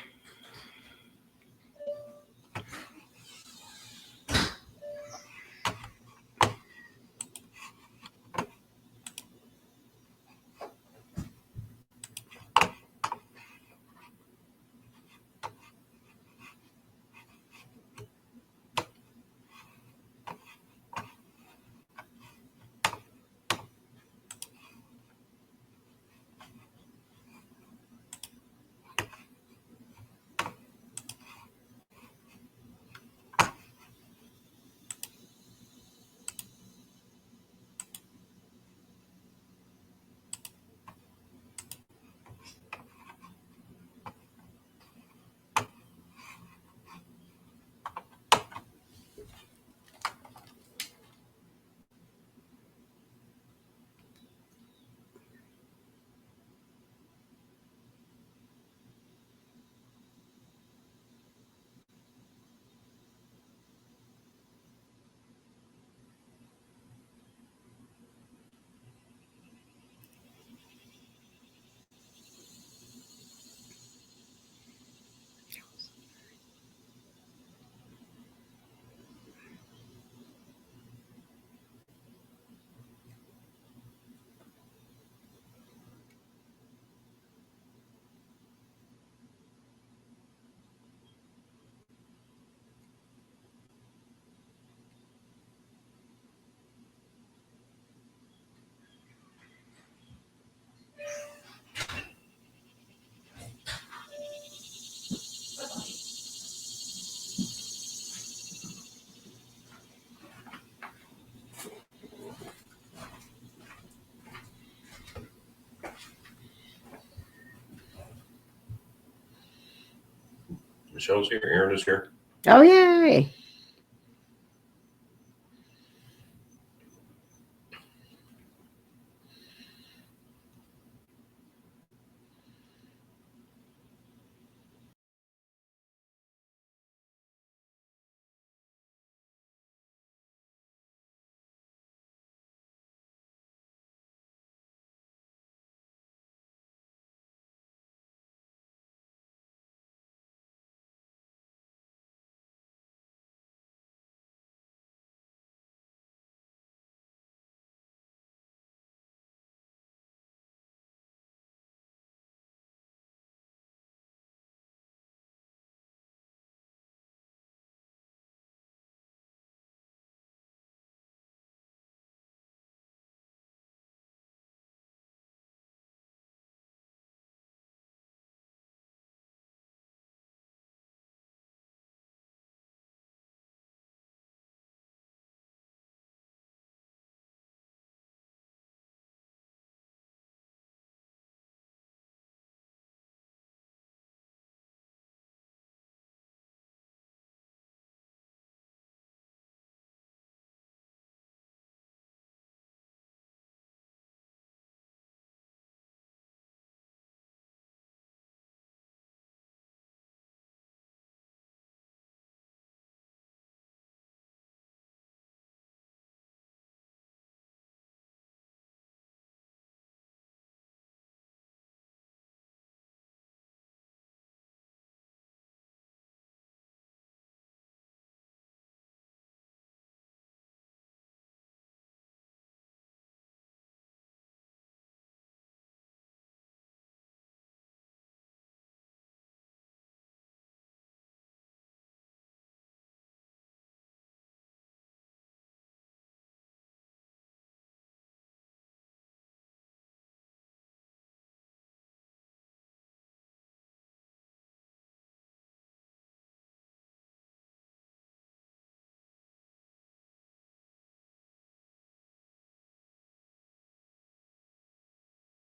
Michelle's here. Aaron is here. Oh, yay.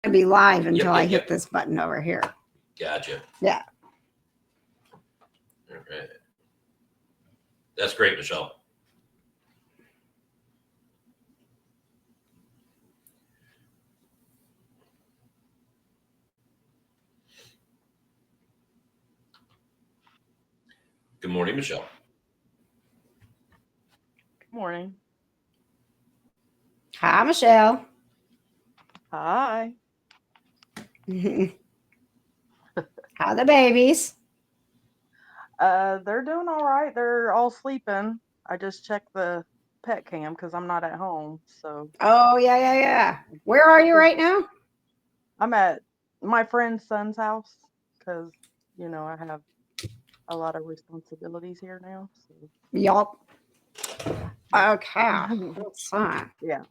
to be live until Yep, I yep, hit yep. this button over here. Gotcha. Yeah. All right. That's great, Michelle. Good morning, Michelle. Good morning. Hi, Michelle. Hi. How the babies? They're doing all right. They're all sleeping. I just checked the pet cam because I'm not at home. So Oh, yeah. Where are you right now? I'm at my friend's son's house because, I have a lot of responsibilities here now. So Y'all. Okay. That's fine. yeah.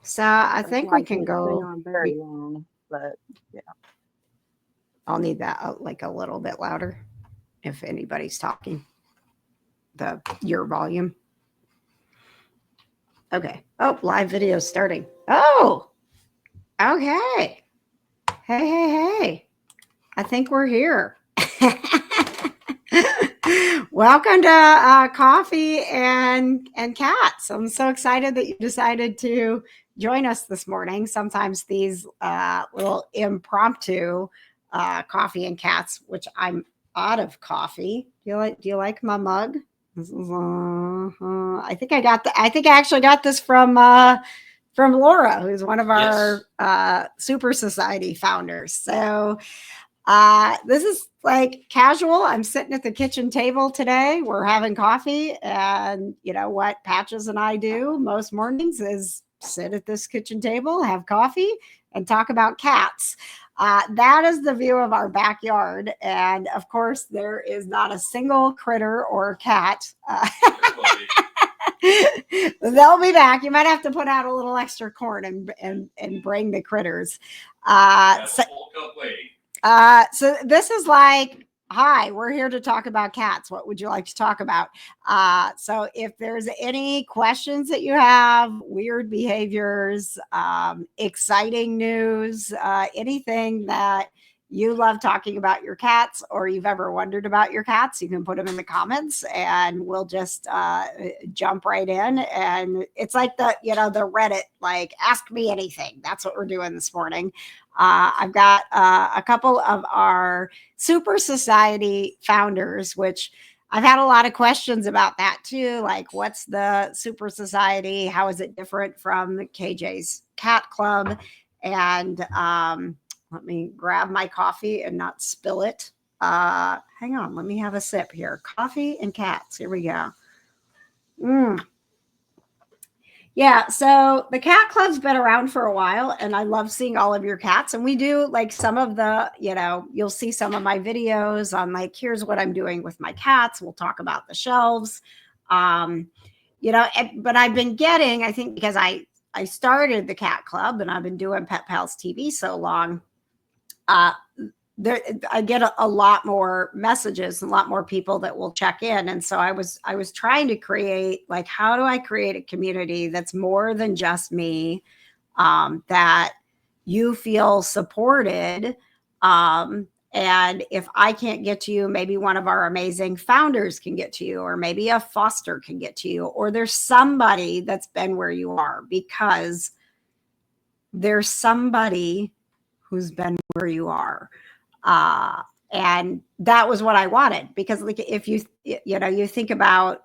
So I That's think why I we can can't stay go. on very long. But I'll need that like a little bit louder if anybody's talking. Your volume. Okay. Oh, live video starting. Oh, okay. Hey. I think we're here. Welcome to Coffee and Cats. I'm so excited that you decided to join us this morning. Sometimes these little impromptu coffee and cats, which I'm out of coffee. Do you like my mug? This is, I think I actually got this from Laura, who's one of our Super Society founders. So this is like casual. I'm sitting at the kitchen table today. We're having coffee, and you know what Patches and I do most mornings is sit at this kitchen table, have coffee, and talk about cats. That is the view of our backyard. And of course, there is not a single critter or cat. They'll be back. You might have to put out a little extra corn and bring the critters. So this is like, hi, we're here to talk about cats. What would you like to talk about? So if there's any questions that you have, weird behaviors, exciting news, anything that you love talking about your cats or you've ever wondered about your cats, you can put them in the comments and we'll just jump right in. And it's like the Reddit, like ask me anything. That's what we're doing this morning. I've got a couple of our Super Society founders, which I've had a lot of questions about that too. Like, what's the Super Society? How is it different from KJ's Cat Club? And let me grab my coffee and not spill it. Hang on, let me have a sip here. Coffee and cats. Here we go. Yeah, so the Cat Club's been around for a while, and I love seeing all of your cats. And we do like some of the, you'll see some of my videos on like, here's what I'm doing with my cats. We'll talk about the shelves. But I've been getting, I think because I started the Cat Club and I've been doing Pet Pals TV so long, I get a lot more messages and a lot more people that will check in. And so I was trying to create, like, how do I create a community that's more than just me, that you feel supported. And if I can't get to you, maybe one of our amazing founders can get to you, or maybe a foster can get to you, or there's somebody that's been where you are, because there's somebody who's been where you are. And that was what I wanted, because like, if you think about,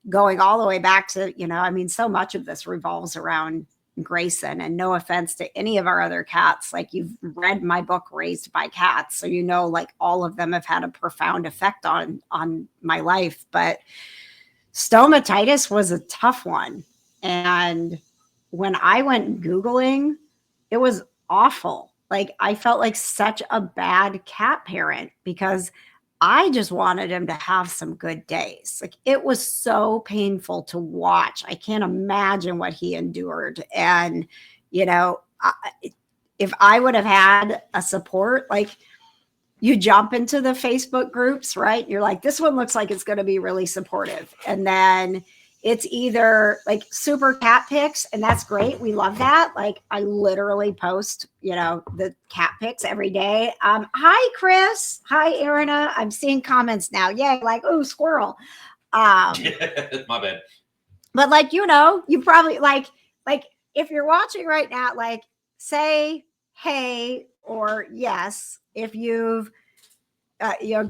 going all the way back to, so much of this revolves around Grayson, and no offense to any of our other cats. Like, you've read my book, Raised by Cats. So, like all of them have had a profound effect on my life, but stomatitis was a tough one. And when I went Googling, it was awful. Like, I felt like such a bad cat parent because I just wanted him to have some good days. Like, it was so painful to watch. I can't imagine what he endured. And, if I would have had a support, like, you jump into the Facebook groups, right? You're like, this one looks like it's going to be really supportive. And then it's either like super cat pics, and that's great. We love that. Like I literally post, the cat pics every day. Hi Chris. Hi Erina. I'm seeing comments now. Yay, like, oh, squirrel. My bad. But like, you probably like if you're watching right now, like say hey or yes if you've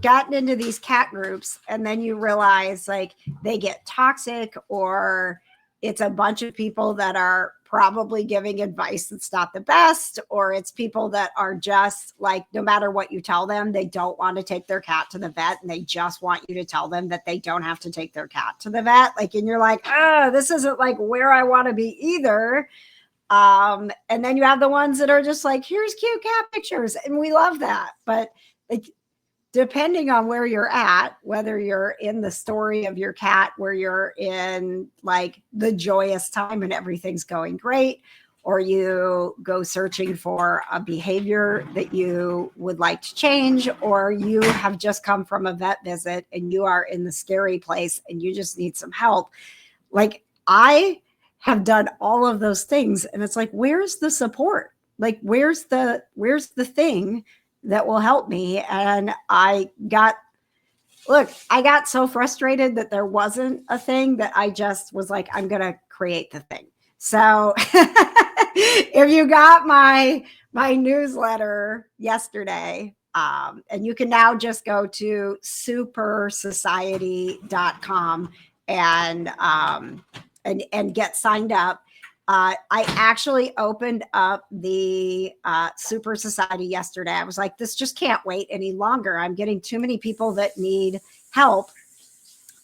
gotten into these cat groups and then you realize like they get toxic, or it's a bunch of people that are probably giving advice that's not the best, or it's people that are just like, no matter what you tell them, they don't want to take their cat to the vet, and they just want you to tell them that they don't have to take their cat to the vet. Like, and you're like, oh, this isn't like where I want to be either. And then you have the ones that are just like, here's cute cat pictures, and we love that. But like, depending on where you're at, whether you're in the story of your cat, where you're in like the joyous time and everything's going great, or you go searching for a behavior that you would like to change, or you have just come from a vet visit and you are in the scary place and you just need some help. Like I have done all of those things, and it's like, where's the support? Like, where's the thing that will help me? And I got so frustrated that there wasn't a thing that I just was like, I'm going to create the thing. So if you got my newsletter yesterday, and you can now just go to supersociety.com and get signed up. I actually opened up the Super Society yesterday. I was like, this just can't wait any longer. I'm getting too many people that need help.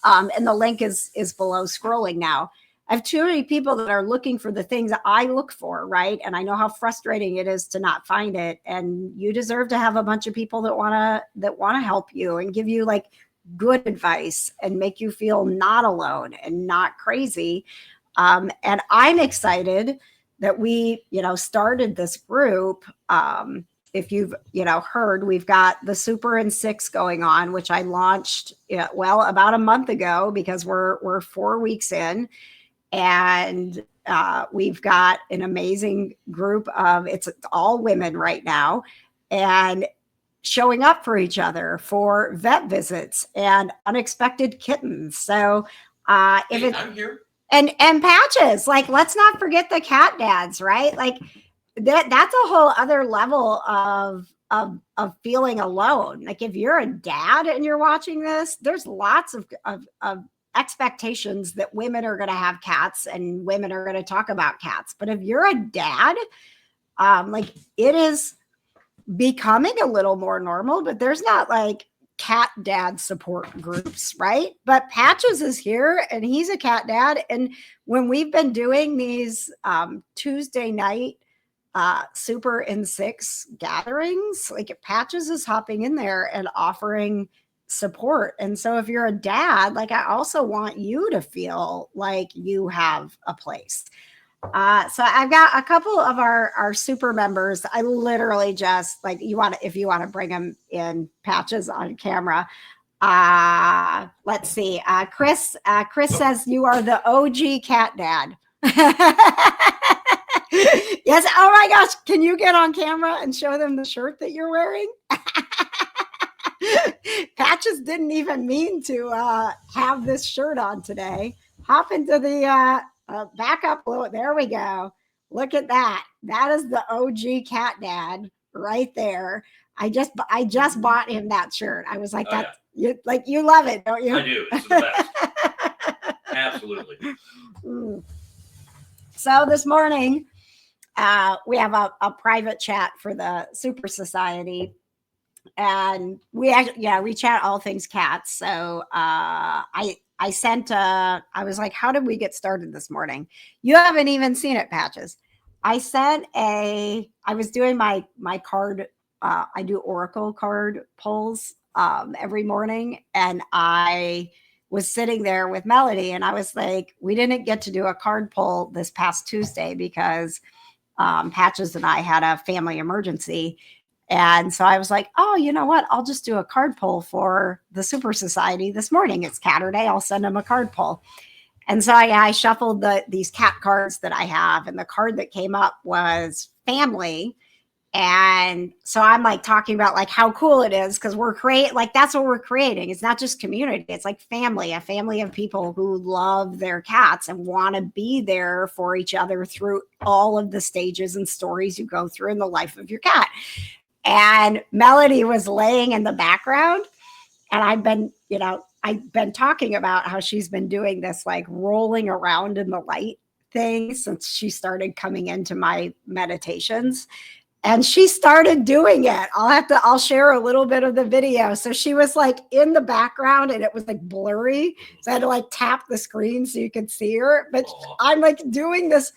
And the link is below scrolling now. I have too many people that are looking for the things that I look for, right? And I know how frustrating it is to not find it. And you deserve to have a bunch of people that wanna help you and give you like good advice and make you feel not alone and not crazy. And I'm excited that we, started this group. If you've, heard, we've got the Super in 6 going on, which I launched, about a month ago, because we're 4 weeks in, and we've got an amazing group of, it's all women right now, and showing up for each other for vet visits and unexpected kittens. So if it's, I'm here. and Patches, like, let's not forget the cat dads, right? Like that's a whole other level of feeling alone. Like if you're a dad and you're watching this, there's lots of expectations that women are going to have cats and women are going to talk about cats. But if you're a dad, like it is becoming a little more normal, but there's not like cat dad support groups, right? But Patches is here and he's a cat dad. And when we've been doing these Tuesday night Super in 6 gatherings, like Patches is hopping in there and offering support. And so if you're a dad, like I also want you to feel like you have a place. So I've got a couple of our super members. I literally just like, if you want to bring them in, Patches on camera. Let's see. Chris says you are the OG cat dad. Yes. Oh my gosh. Can you get on camera and show them the shirt that you're wearing? Patches didn't even mean to have this shirt on today. Hop into the back up a little. There we go. Look at that. That is the OG cat dad right there. I just bought him that shirt. I was like, you love it, don't you? I do. It's the best. Absolutely. So this morning, we have a private chat for the Super Society, and we chat all things cats. So I was like, how did we get started this morning? You haven't even seen it, Patches. I was doing my card. I do Oracle card polls every morning. And I was sitting there with Melody and I was like, we didn't get to do a card poll this past Tuesday because Patches and I had a family emergency. And so I was like, oh, you know what? I'll just do a card poll for the Super Society this morning. It's Saturday. I'll send them a card poll. And so I shuffled these cat cards that I have, and the card that came up was family. And so I'm like talking about like how cool it is because that's what we're creating. It's not just community, it's like family, a family of people who love their cats and want to be there for each other through all of the stages and stories you go through in the life of your cat. And Melody was laying in the background, and I've been talking about how she's been doing this like rolling around in the light thing since she started coming into my meditations. And she started doing it. I'll share a little bit of the video. So she was like in the background and it was like blurry. So I had to like tap the screen so you could see her. But I'm like doing this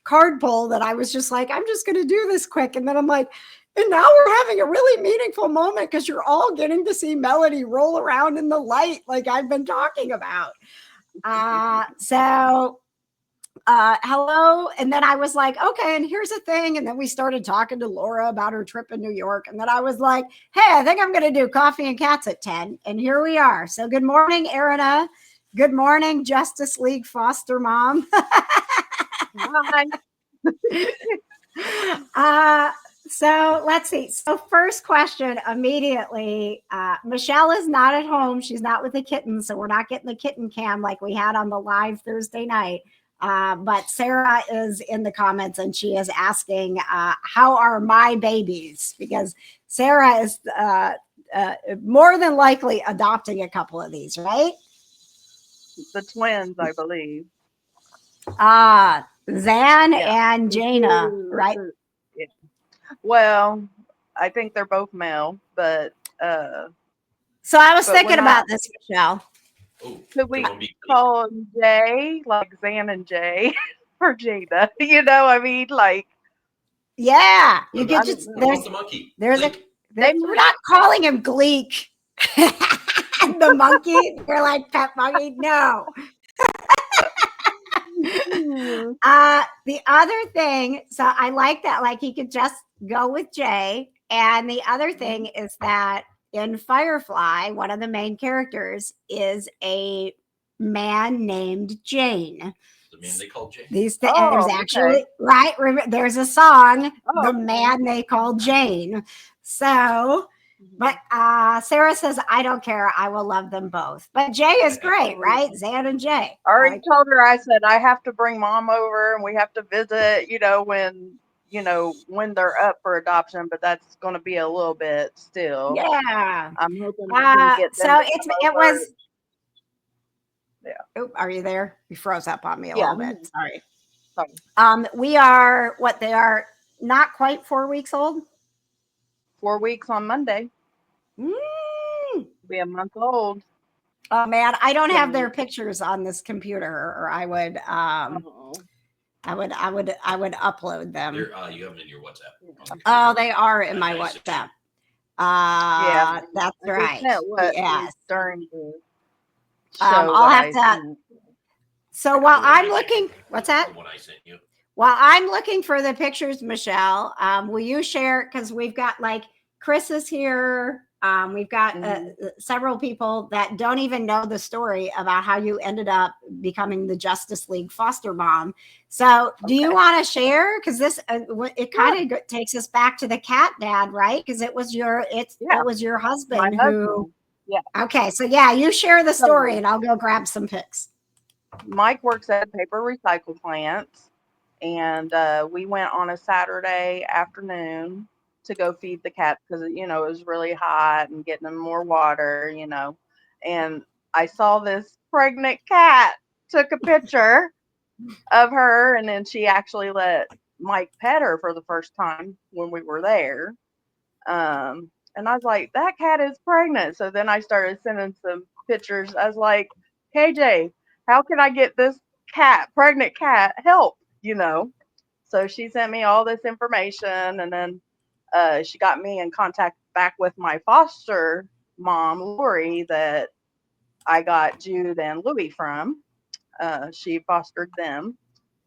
card pull that I was just like, I'm just going to do this quick. And then I'm like, and now we're having a really meaningful moment because you're all getting to see Melody roll around in the light like I've been talking about. Hello. And then I was like, okay, and here's the thing. And then we started talking to Laura about her trip in New York. And then I was like, hey, I think I'm going to do coffee and cats at 10. And here we are. So good morning, Erina. Good morning, Justice League foster mom. So let's see. So first question immediately. Michelle is not at home. She's not with the kitten. So we're not getting the kitten cam like we had on the live Thursday night. But Sarah is in the comments and she is asking, how are my babies? Because Sarah is more than likely adopting a couple of these, right? The twins, I believe. Zan and Jaina, right? Yeah. Well, I think they're both male, but so I was thinking about this, Michelle. Could we call them Jay, like Zan and Jay, for Jada? You know, I mean, like, yeah, you get just there's the monkey. We're not calling him Gleek. The monkey, they're like pet monkey. No. The other thing, so I like that, like he could just go with Jay. And the other thing is that in Firefly, one of the main characters is a man named Jane. The man they call Jane. There's actually, right? There's a song, The Man They Call Jane. So, but Sarah says, I don't care. I will love them both. But Jay is great, right? Zan and Jay. I already told her, I said, I have to bring mom over and we have to visit, when they're up for adoption, but that's going to be a little bit still. Yeah. I'm hoping I can get them it was. Yeah. Oh, are you there? You froze up on me a little bit. Sorry. We are they are not quite 4 weeks old. 4 weeks on Monday. Be a month old. Oh man, I don't have their pictures on this computer, or I would upload them. You have them in your WhatsApp. Oh, they are in my WhatsApp. Yeah, that's right. Yes. During the I'll have to. So while I'm looking, what's that? What I sent you. While I'm looking for the pictures, Michelle, will you share? Because we've got like Chris is here. We've got several people that don't even know the story about how you ended up becoming the Justice League foster mom. So do you want to share? Because this, it kind of takes us back to the cat dad, right? Because it was your husband who. Yeah. Okay. So yeah, you share the story and I'll go grab some pics. Mike works at a paper recycle plant, and we went on a Saturday afternoon to go feed the cats because it was really hot and getting them more water, and I saw this pregnant cat, took a picture of her, and then she actually let Mike pet her for the first time when we were there. And I was like, that cat is pregnant. So then I started sending some pictures. I was like, KJ, how can I get this pregnant cat, help, So she sent me all this information, and then she got me in contact back with my foster mom, Lori, that I got Jude and Louie from. She fostered them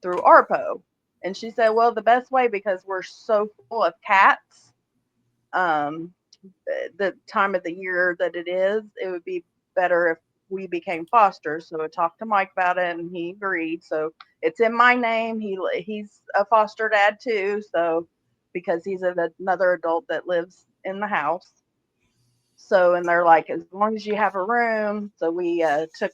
through ARPO. And she said, well, the best way, because we're so full of cats, the time of the year that it would be better if we became fosters. So I talked to Mike about it and he agreed. So it's in my name. He's a foster dad too. So because he's another adult that lives in the house. So, and they're like, as long as you have a room. So we took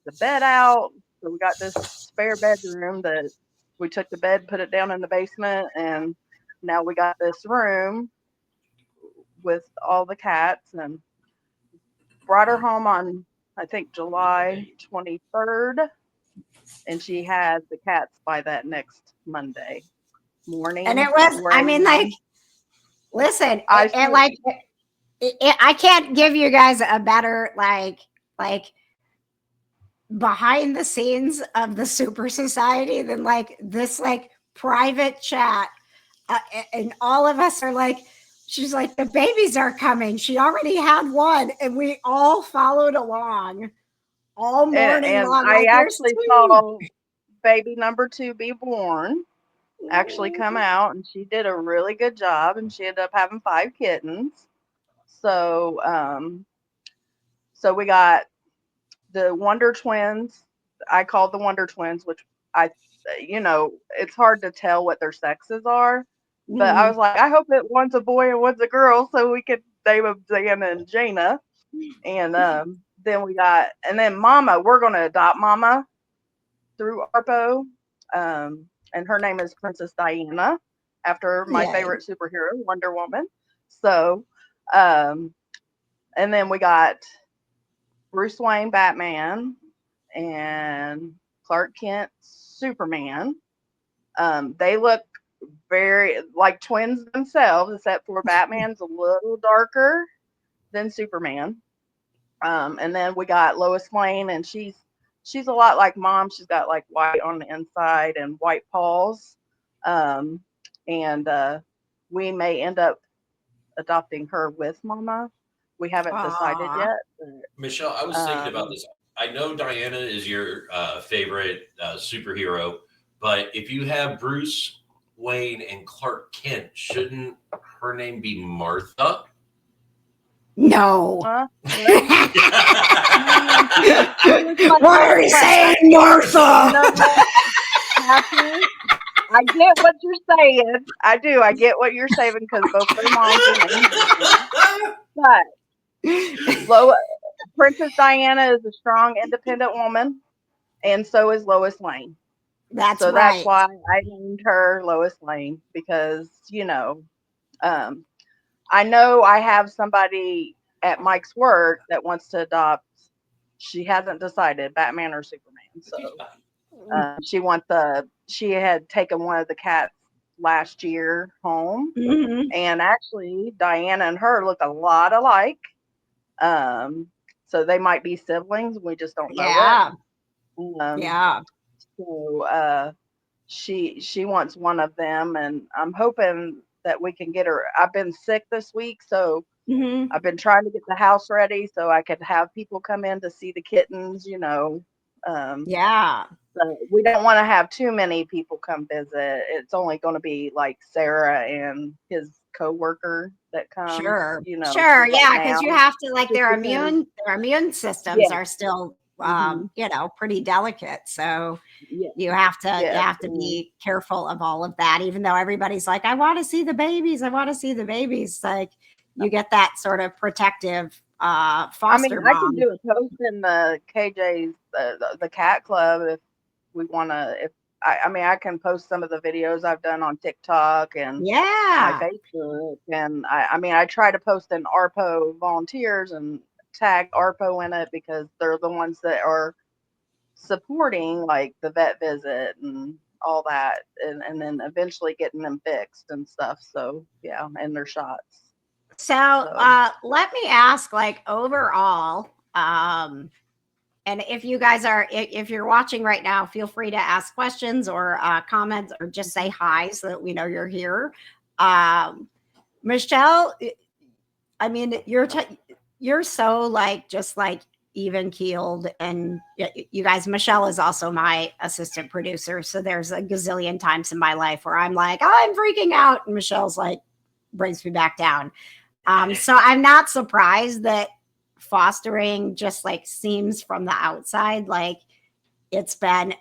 the bed out. So we got this spare bedroom that we took the bed, put it down in the basement, and now we got this room with all the cats, and brought her home on, I think, July 23rd. And she had the cats by that next Monday morning. And it was, I mean, like, listen, and like, I can't give you guys a better, like behind the scenes of the Super Society than like this, like, private chat. And all of us are like, she's like, the babies are coming. She already had one, and we all followed along all morning and long. I Like, actually saw baby number 2 be born, actually come out, and she did a really good job, and she ended up having 5 kittens. So so we got the Wonder Twins. I called the Wonder Twins, which it's hard to tell what their sexes are. But I was like, I hope that one's a boy and one's a girl, so we could name them Diana and Jaina. And then Mama, we're going to adopt Mama through ARPO. And her name is Princess Diana, after my favorite superhero, Wonder Woman. So, and then we got Bruce Wayne, Batman, and Clark Kent, Superman. They look very like twins themselves, except for Batman's a little darker than Superman. And then we got Lois Lane, and she's a lot like Mom. She's got like white on the inside and white paws. And we may end up adopting her with Mama. We haven't decided yet. Michelle, I was thinking about this. I know Diana is your favorite superhero, but if you have Bruce Wayne and Clark Kent, shouldn't her name be Martha? No. Huh? Why are you saying Martha? I get what you're saying. I do. I get what you're saying because both their moms are named. But Princess Diana is a strong, independent woman, and so is Lois Lane. That's why I named her Lois Lane, because I know I have somebody at Mike's work that wants to adopt. She hasn't decided Batman or Superman, so she had taken one of the cats last year home, and actually Diana and her look a lot alike. So they might be siblings. We just don't know. So she wants one of them, and I'm hoping that we can get her. I've been sick this week, so I've been trying to get the house ready so I could have people come in to see the kittens. So we don't want to have too many people come visit. It's only going to be like Sarah and his coworker that comes. Sure, right because you have to, like, their immune systems are still pretty delicate. So you have to be careful of all of that, even though everybody's like, I want to see the babies. Like, you get that sort of protective foster mom. I can do a post in the KJ's, the cat club, if we want to, I can post some of the videos I've done on TikTok and my Facebook. And I try to post in ARPO volunteers and tag ARPO in it, because they're the ones that are supporting like the vet visit and all that, and then eventually getting them fixed and stuff. So and their shots. So let me ask, like, overall, and if you guys if you're watching right now, feel free to ask questions or comments, or just say hi so that we know you're here. Michelle, I mean, you're so, like, just like even keeled, and you guys, Michelle is also my assistant producer. So there's a gazillion times in my life where I'm like, I'm freaking out, and Michelle's like, brings me back down. So I'm not surprised that fostering just like seems from the outside like it's been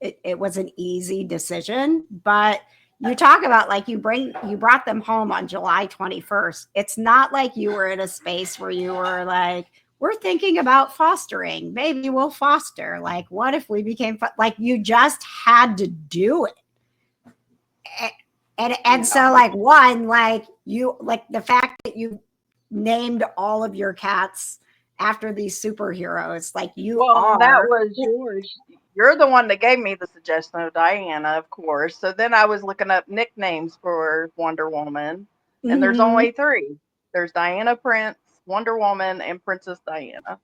it was an easy decision, but you talk about like you brought them home on July 21st. It's not like you were in a space where you were like, we're thinking about fostering. Maybe we'll foster. Like, what if we became like you just had to do it. And so like one, like you like the fact that you named all of your cats after these superheroes, like you Well, that are. was yours. You're the one that gave me the suggestion of Diana, of course. So then I was looking up nicknames for Wonder Woman, and there's Mhm. only three. There's Diana Prince, Wonder Woman, and Princess Diana. So I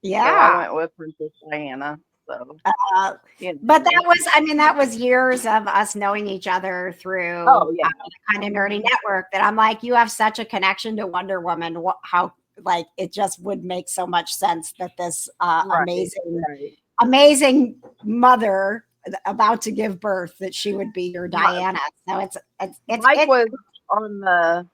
Yeah. went with Princess Diana. So, Uh, you know. but that was, I mean, that was years of us knowing each other through Oh, yeah. the Kind of Nerdy Network that I'm like, you have such a connection to Wonder Woman. How, like, it just would make so much sense that this Right, amazing, right. amazing mother about to give birth, that she would be your Right. Diana. So Mike was on the,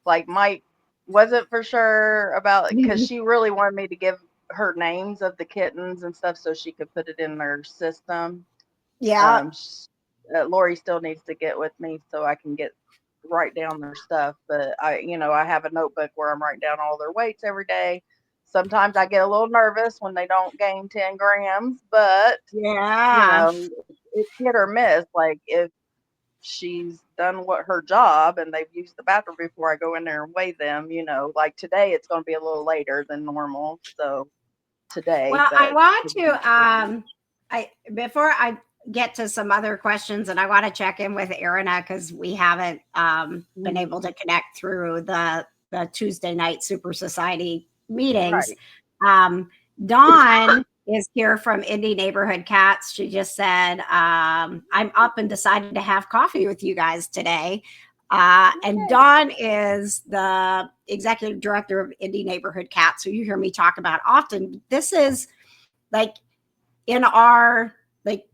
like, Mike wasn't for sure about, because she really wanted me to give her names of the kittens and stuff so she could put it in her system. Yeah. Lori still needs to get with me so I can write down their stuff. But I have a notebook where I'm writing down all their weights every day. Sometimes I get a little nervous when they don't gain 10 grams, but Yeah. it's hit or miss. Like if she's done her job and they've used the bathroom before I go in there and weigh them, like today it's going to be a little later than normal. So today, Well, I but want to before I get to some other questions, and I want to check in with Erina because we haven't been able to connect through the Tuesday night Super Society meetings. Dawn is here from Indie Neighborhood Cats. She just said, I'm up and decided to have coffee with you guys today. And Dawn is the executive director of Indie Neighborhood Cats, who you hear me talk about often. This is like in our like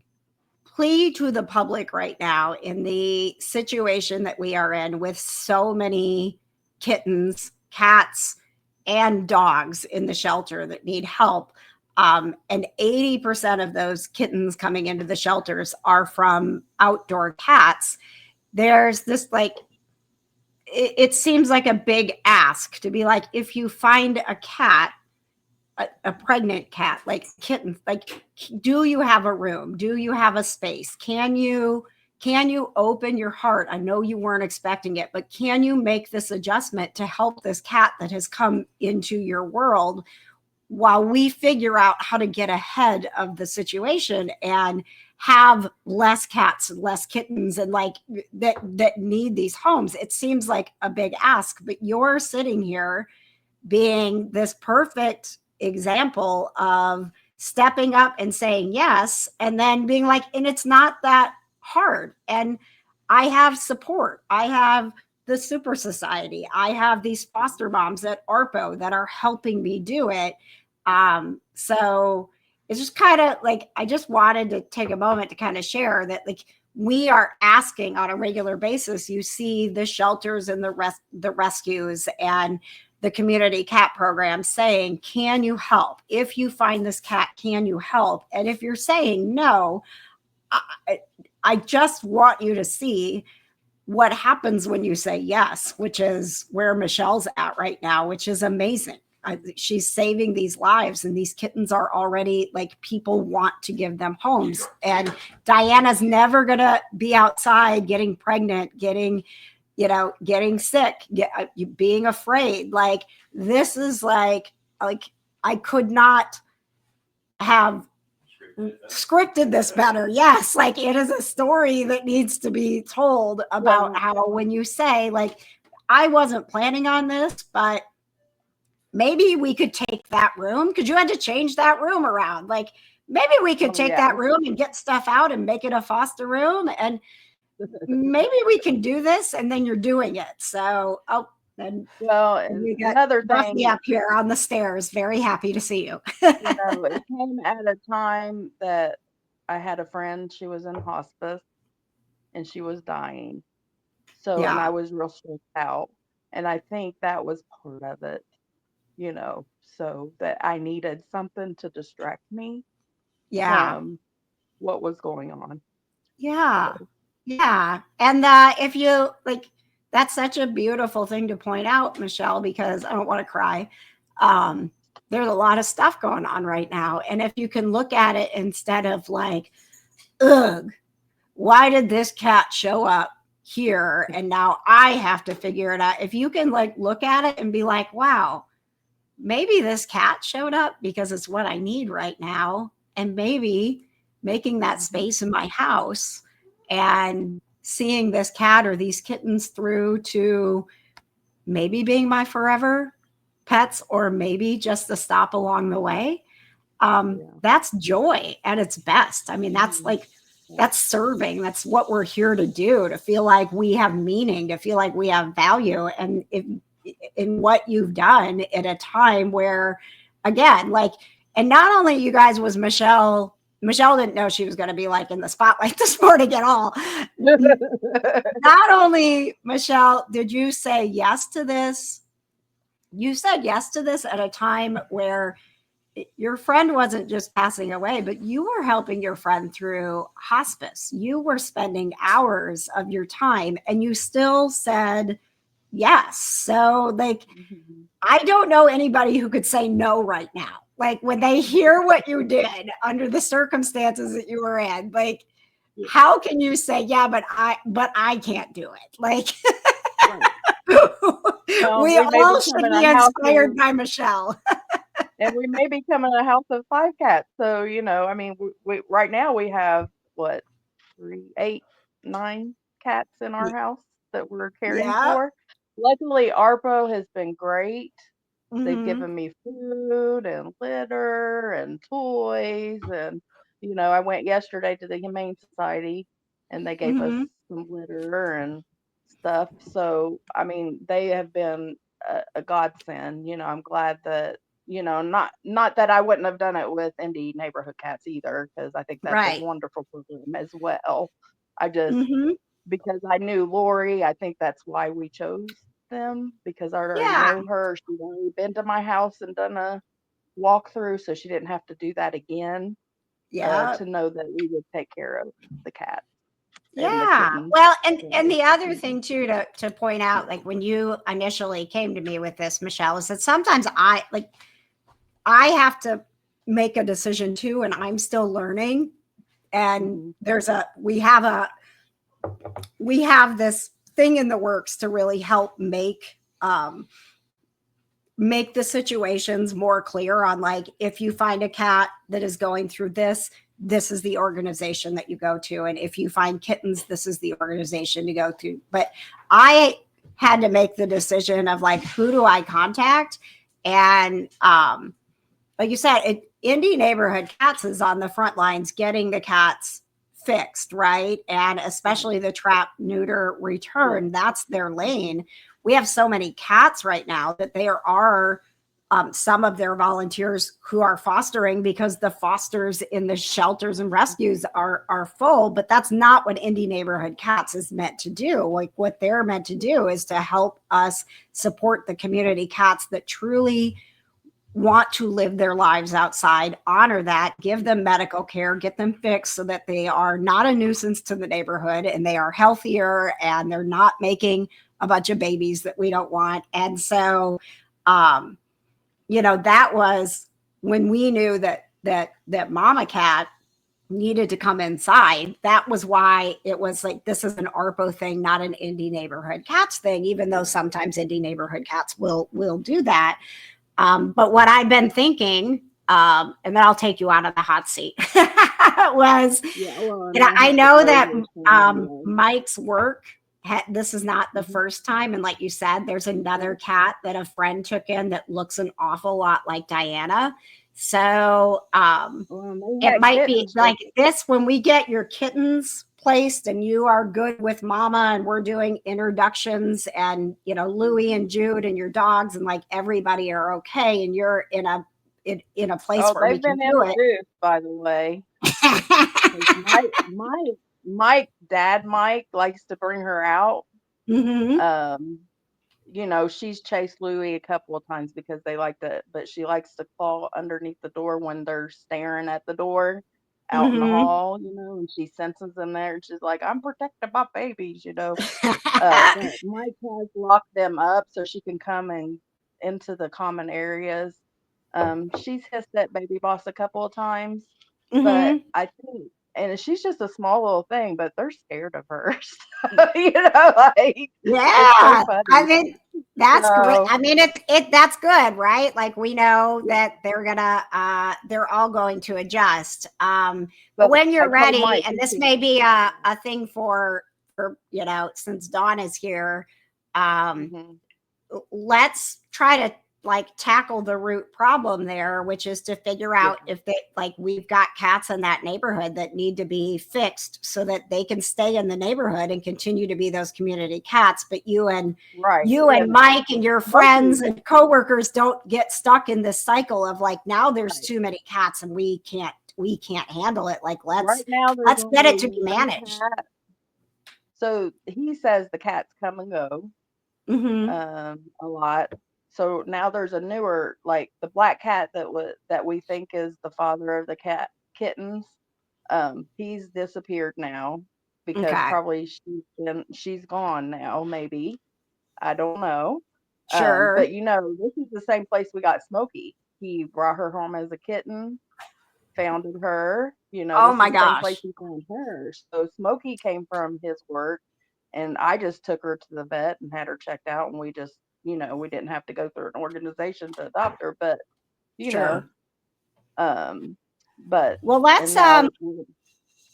plea to the public right now in the situation that we are in with so many kittens, cats, and dogs in the shelter that need help. And 80% of those kittens coming into the shelters are from outdoor cats. There's this like, it seems like a big ask to be like, if you find a cat, a pregnant cat, like kitten, like, do you have a room? Do you have a space? Can you open your heart? I know you weren't expecting it, but can you make this adjustment to help this cat that has come into your world while we figure out how to get ahead of the situation and have less cats, less kittens, and like that need these homes? It seems like a big ask, but you're sitting here being this perfect example of stepping up and saying yes, and then being like, and it's not that hard. And I have support. I have the Super Society. I have these foster moms at ARPO that are helping me do it. So it's just kind of like, I just wanted to take a moment to kind of share that, like, we are asking on a regular basis. You see the shelters and the rescues and the community cat program saying, can you help? If you find this cat, can you help? And if you're saying no, I just want you to see what happens when you say yes, which is where Michelle's at right now, which is amazing. She's saving these lives, and these kittens are already like, people want to give them homes. And Diana's never going to be outside getting pregnant, getting sick, being afraid. Like, this is like I could not have scripted this better. Yes, like, it is a story that needs to be told about how, when you say, like, I wasn't planning on this, but maybe we could take that room, because you had to change that room around. Like, maybe we could take that room and get stuff out and make it a foster room, and maybe we can do this. And then you're doing it. So, and we got another Buffy thing up here on the stairs. Very happy to see you. it came at a time that I had a friend, she was in hospice and she was dying. So, and Yeah. I was real stressed out. And I think that was part of it, so that I needed something to distract me Yeah. from what was going on. Yeah. So, Yeah. And if you like, that's such a beautiful thing to point out, Michelle, because I don't want to cry. There's a lot of stuff going on right now. And if you can look at it instead of like, ugh, why did this cat show up here? And now I have to figure it out. If you can like look at it and be like, wow, maybe this cat showed up because it's what I need right now. And maybe making that space in my house and seeing this cat or these kittens through to maybe being my forever pets or maybe just a stop along the way. yeah. That's joy at its best. I mean, that's like, that's serving. That's what we're here to do, to feel like we have meaning, to feel like we have value. And if, in what you've done at a time where, again, like, and not only you guys was Michelle didn't know she was going to be like in the spotlight this morning at all. Not only, Michelle, did you say yes to this, you said yes to this at a time where your friend wasn't just passing away, but you were helping your friend through hospice. You were spending hours of your time and you still said yes. So, like, I don't know anybody who could say no right now. Like, when they hear what you did under the circumstances that you were in, like, how can you say, yeah, but I can't do it? Like, Well, we we may all be should coming be a house inspired of, by Michelle. and we may be coming a house of 5 cats. So, you know, I mean, we right now we have what, 3, 8, 9 cats in our house that we're caring Yeah. for. Luckily, ARPO has been great. They've Mhm. given me food and litter and toys. And, you know, I went yesterday to the Humane Society and they gave us Mhm. some litter and stuff. So, I mean, they have been a godsend. You know, I'm glad that, you know, not that I wouldn't have done it with Indie Neighborhood Cats either, because I think that's a Right. wonderful program as well. I just, Mhm. because I knew Lori, I think that's why we chose them, because I already Yeah. know her. She'd already been to my house and done a walkthrough, so she didn't have to do that again, Yeah. to know that we would take care of the cat and the Yeah. kittens. Well, and So, the other thing too to point out, like when you initially came to me with this, Michelle, is that sometimes I have to make a decision too, and I'm still learning. And we have this thing in the works to really help make the situations more clear on, like, if you find a cat that is going through this is the organization that you go to, and if you find kittens, this is the organization to go to. But I had to make the decision of like, who do I contact? And like you said, Indie Neighborhood Cats is on the front lines getting the cats fixed, right? And especially the trap, neuter, return, that's their lane. We have so many cats right now that there are some of their volunteers who are fostering, because the fosters in the shelters and rescues are full. But that's not what Indie Neighborhood Cats is meant to do. Like, what they're meant to do is to help us support the community cats that truly want to live their lives outside, honor that, give them medical care, get them fixed so that they are not a nuisance to the neighborhood and they are healthier and they're not making a bunch of babies that we don't want. And so, that was when we knew that Mama Cat needed to come inside. That was why it was like, this is an ARPO thing, not an Indie Neighborhood Cats thing, even though sometimes Indie Neighborhood Cats will do that. But what I've been thinking, and then I'll take you out of the hot seat, was, and I know that Mike's work, this is not the first time. And like you said, there's another cat that a friend took in that looks an awful lot like Diana. So it might be like this, when we get your kittens placed and you are good with Mama and we're doing introductions and Louie and Jude and your dogs and like everybody are okay and you're in a place where we can do it. By the way, Mike, Dad Mike likes to bring her out. Mm-hmm. you know, she's chased Louis a couple of times because they like to, but she likes to claw underneath the door when they're staring at the door out in the Mhm. hall, you know, and she senses them there. And she's like, I'm protecting my babies, you know. But Mike has locked them up so she can come and into the common areas. She's hissed at Baby Boss a couple of times, but Mhm. I think, and she's just a small little thing, but they're scared of her. So, you know, like it's so Yeah. I funny. mean, that's great. So, I mean, that's good, right? Like we know that they're all going to adjust. But but when I you're told ready, Mike, and he this said, may be a thing for you know, since Dawn is here, um, mhm, let's try to like tackle the root problem there, which is to figure yeah, out if they like we've got cats in that neighborhood that need to be fixed so that they can stay in the neighborhood and continue to be those community cats. But right. you and And Mike and your friends Loki, and coworkers don't get stuck in this cycle of like now there's right. too many cats and we can't handle it. Like Right now, there's let's get it only to be one managed. cat. So he says the cats come and go Mm-hmm. a lot. So now there's a newer, like the black cat that we think is the father of the kittens. He's disappeared now because Okay. probably she's gone now, maybe. I don't know. Sure. But you know, this is the same place we got Smokey. He brought her home as a kitten, founded her. You know, Oh this my is the same place gosh. he found her. So Smokey came from his work, and I just took her to the vet and had her checked out, and we just, you know, we didn't have to go through an organization to adopt her, but you know, Sure. um, but Well, let's and now,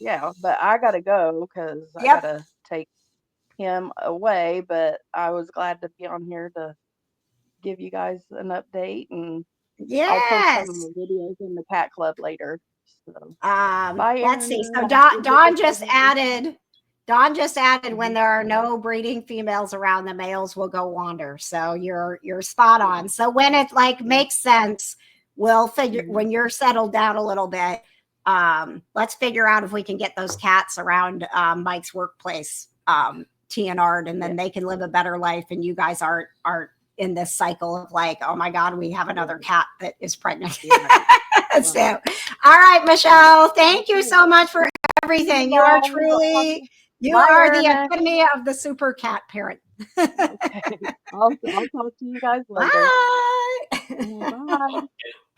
yeah, but I gotta go because I yep. gotta take him away. But I was glad to be on here to give you guys an update, and I'll post some of Yes. the videos in the cat club later. So bye, Let's see. Aaron. So Have a good Dawn just added when Mhm. there are no breeding females around, the males will go wander. So you're spot on. So when it like Yeah. makes sense, we'll figure Mhm. when you're settled down a little bit. Let's figure out if we can get those cats around Mike's workplace, T and Art, and Yeah. then they can live a better life. And you guys aren't in this cycle of like, oh my God, we have another cat that is pregnant. Right. So, all right, Michelle, thank you so much for everything. You are Bye. truly, you Bye, are the Aaron. epitome of the super cat parent. Okay. I'll talk to you guys later. Bye. Bye.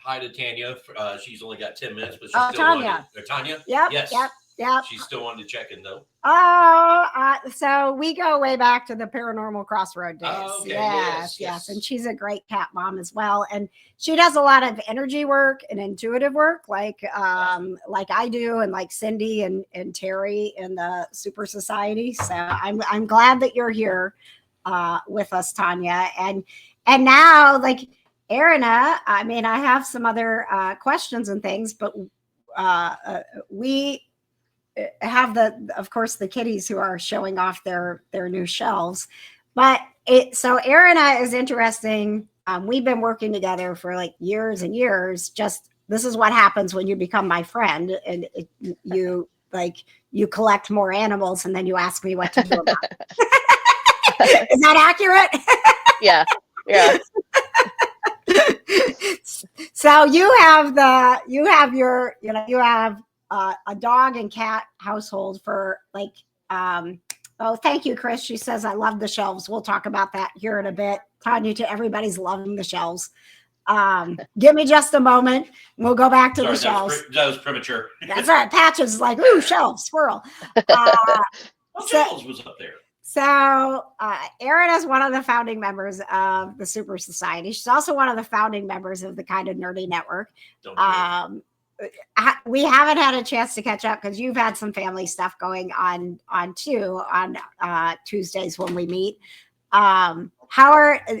Hi to Tanya. She's only got 10 minutes, but she Oh, still Tanya. wanted. Tanya? Yep. Yes. Yep. She still wanted to check in though. Oh, so we go way back to the Paranormal Crossroad days. Oh, okay. Yes. And she's a great cat mom as well. And she does a lot of energy work and intuitive work like I do, and like Cindy and Terry in the Super Society. So I'm glad that you're here with us, Tanya. And now like Erina, I mean, I have some other questions and things, but we have of course the kitties who are showing off their new shelves, but so Erina is interesting. We've been working together for like years and years. Just this is what happens when you become my friend, and you collect more animals, and then you ask me what to do about it. Is that accurate? Yeah. So you have a dog and cat household for like oh, thank you, Chris. She says I love the shelves. We'll talk about that here in a bit. Tanya, to everybody's loving the shelves. Give me just a moment. We'll go back to the shelves. That was premature. That's right. Patches is like, ooh, shelves, squirrel. What shelves was up there? So Erin is one of the founding members of the Super Society. She's also one of the founding members of the Kind of Nerdy Network. We haven't had a chance to catch up because you've had some family stuff going on too on Tuesdays when we meet.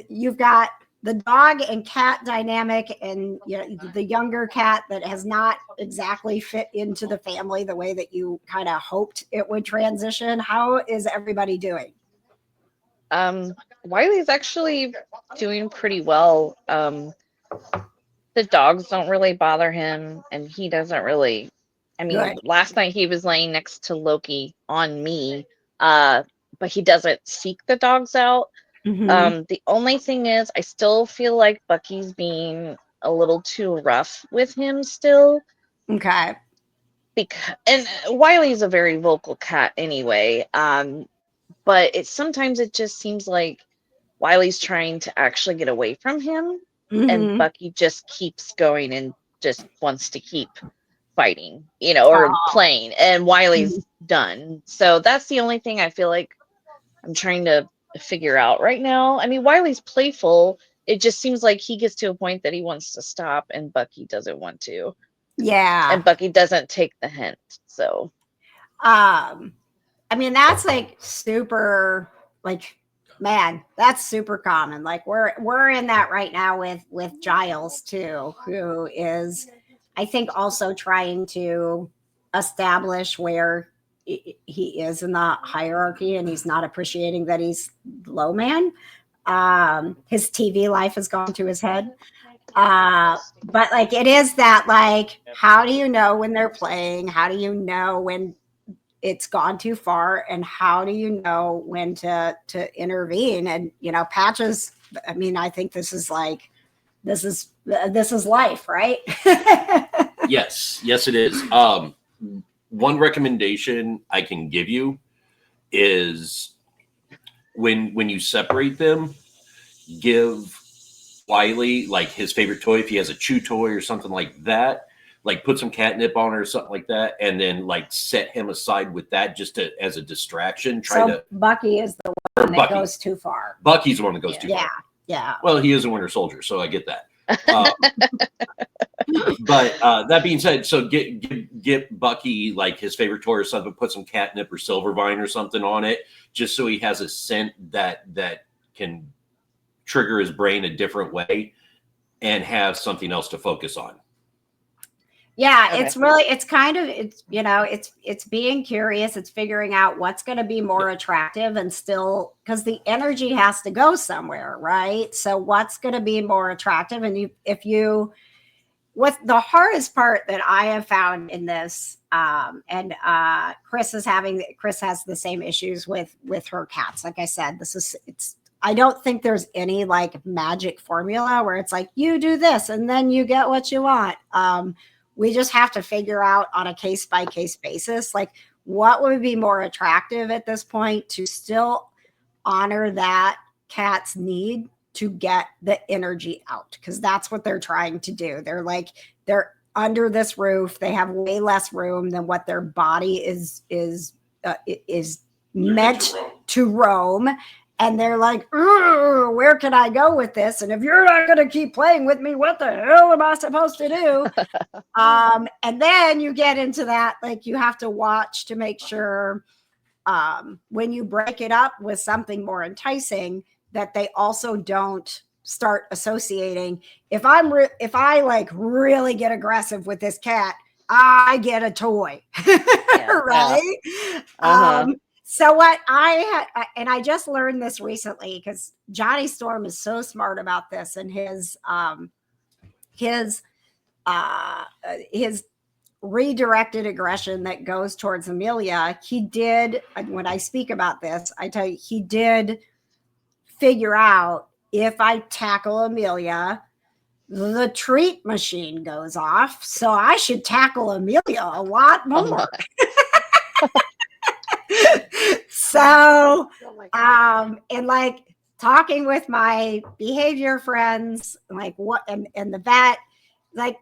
You've got the dog and cat dynamic, and the younger cat that has not exactly fit into the family the way that you kind of hoped it would transition. How is everybody doing? Wiley's actually doing pretty well. The dogs don't really bother him, and he doesn't really. I mean, Good. Last night he was laying next to Loki on me, but he doesn't seek the dogs out. The only thing is, I still feel like Bucky's being a little too rough with him still. Okay. And Wiley's a very vocal cat anyway. But sometimes it just seems like Wiley's trying to actually get away from him, and Bucky just keeps going and just wants to keep fighting, or playing, and Wiley's done. So that's the only thing I feel like I'm trying to figure out right now. I mean, Wiley's playful. It just seems like he gets to a point that he wants to stop, and Bucky doesn't want to. Yeah. And Bucky doesn't take the hint. So, I mean, that's like super, like, man, that's super common. Like we're in that right now with Giles too, who is, I think, also trying to establish where he is in the hierarchy, and he's not appreciating that he's low man. His TV life has gone to his head. But like, it is that, like, how do you know when they're playing? How do you know when it's gone too far, and how do you know when to intervene? And Patches, I mean, I think this is life, right? Yes, it is. One recommendation I can give you is when you separate them, give Wiley like his favorite toy. If he has a chew toy or something like that, like put some catnip on it or something like that, and then like set him aside with that just as a distraction. Bucky is the one that goes too far. Bucky's the one that goes too far. Yeah. Well, he is a Winter Soldier, so I get that. But that being said, so get Bucky like his favorite toy or something, put some catnip or Silvervine or something on it, just so he has a scent that can trigger his brain a different way and have something else to focus on. Yeah, okay. It's being curious. It's figuring out what's going to be more attractive, and still, because the energy has to go somewhere, right? So what's going to be more attractive? And what the hardest part that I have found in this, and Chris has the same issues with her cats. Like I said, I don't think there's any like magic formula where it's like, you do this and then you get what you want. We just have to figure out on a case by case basis, like what would be more attractive at this point to still honor that cat's need to get the energy out. Cause that's what they're trying to do. They're under this roof. They have way less room than what their body is meant to roam. And they're like, where can I go with this? And if you're not going to keep playing with me, what the hell am I supposed to do? And then you get into that, like you have to watch to make sure when you break it up with something more enticing, that they also don't start associating. If I like really get aggressive with this cat, I get a toy, right? Uh-huh. So what I just learned this recently, because Johnny Storm is so smart about this, and his redirected aggression that goes towards Amelia, he did, when I speak about this, I tell you, he did figure out, if I tackle Amelia, the treat machine goes off. So I should tackle Amelia a lot more. So, and like talking with my behavior friends, like what, and the vet, like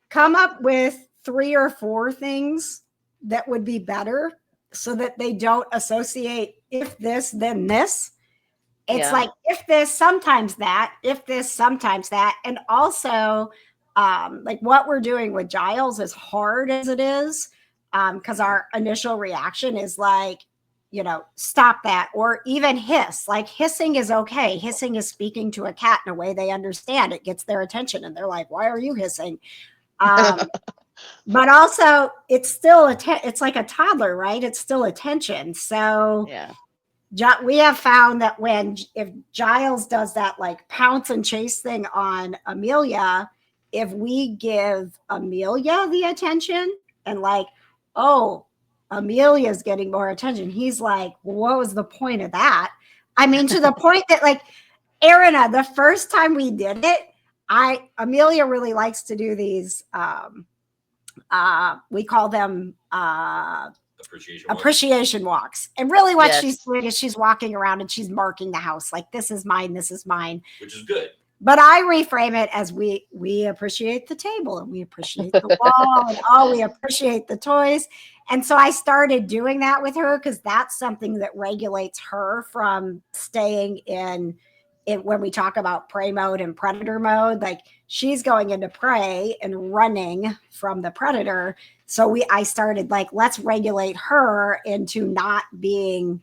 come up with 3 or 4 things that would be better so that they don't associate if this, then this. It's like, if this, sometimes that, if this, sometimes that. And also, like what we're doing with Giles, as hard as it is, because our initial reaction is like, stop that, or even hiss. Like hissing is okay. Hissing is speaking to a cat in a way they understand. It gets their attention, and they're like, why are you hissing? But also, it's still it's like a toddler, right? It's still attention. So we have found that if Giles does that like pounce and chase thing on Amelia, if we give Amelia the attention and like, oh, Amelia's getting more attention, he's like, well, what was the point of that? I mean, to the point that like Erina, the first time we did it, Amelia really likes to do these. We call them appreciation walks. And really what Yes. she's doing is she's walking around and she's marking the house like this is mine, which is good. but I reframe it as we appreciate the table and we appreciate the wall and we appreciate the toys. And so I started doing that with her because that's something that regulates her from staying in it when we talk about prey mode and predator mode. Like she's going into prey and running from the predator. So I started like, let's regulate her into not being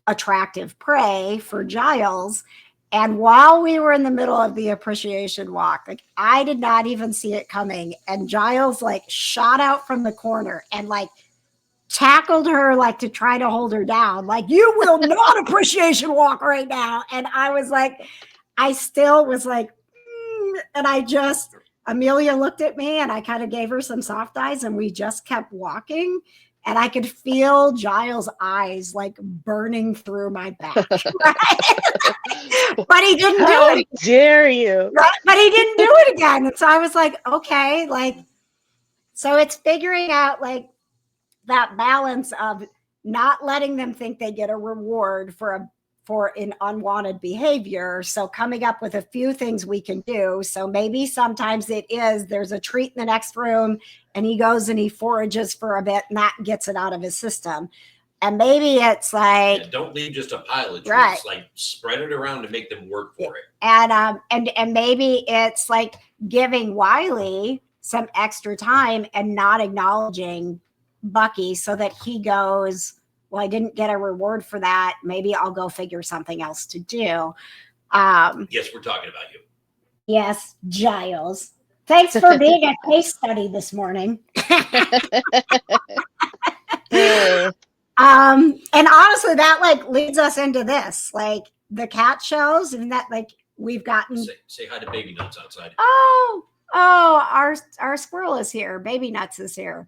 attractive prey for Giles. And while we were in the middle of the appreciation walk, like I did not even see it coming. And Giles like shot out from the corner and like tackled her like to try to hold her down. Like, you will not appreciation walk right now. And I was like, I still was like, and Amelia looked at me and I kind of gave her some soft eyes and we just kept walking. And I could feel Giles' eyes like burning through my back. Right? But he didn't do How it. dare you? Right? But he didn't do it again. And so I was like, okay, like, so it's figuring out like that balance of not letting them think they get a reward for an unwanted behavior. So coming up with a few things we can do. So maybe sometimes there's a treat in the next room and he goes and he forages for a bit and that gets it out of his system. And maybe it's like, don't leave just a pile of treats, right. Like spread it around to make them work for it. And maybe it's like giving Wiley some extra time and not acknowledging Bucky so that he goes, well, I didn't get a reward for that. Maybe I'll go figure something else to do. Yes, we're talking about you. Yes, Giles. Thanks for being a case study this morning. And honestly, that like leads us into this, like the cat shows, and that like we've gotten. Say hi to Baby Nuts outside. Oh, our squirrel is here. Baby Nuts is here.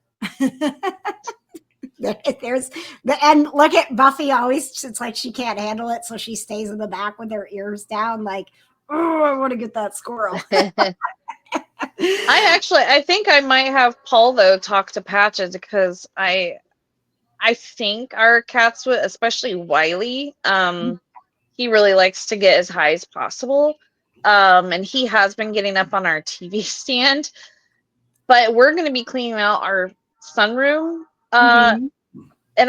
And look at Buffy always, it's like she can't handle it, so she stays in the back with her ears down like, oh, I want to get that squirrel. I think I might have Paul though talk to Patches because I think our cats would, especially Wiley, he really likes to get as high as possible. And he has been getting up on our TV stand, but we're going to be cleaning out our sunroom. And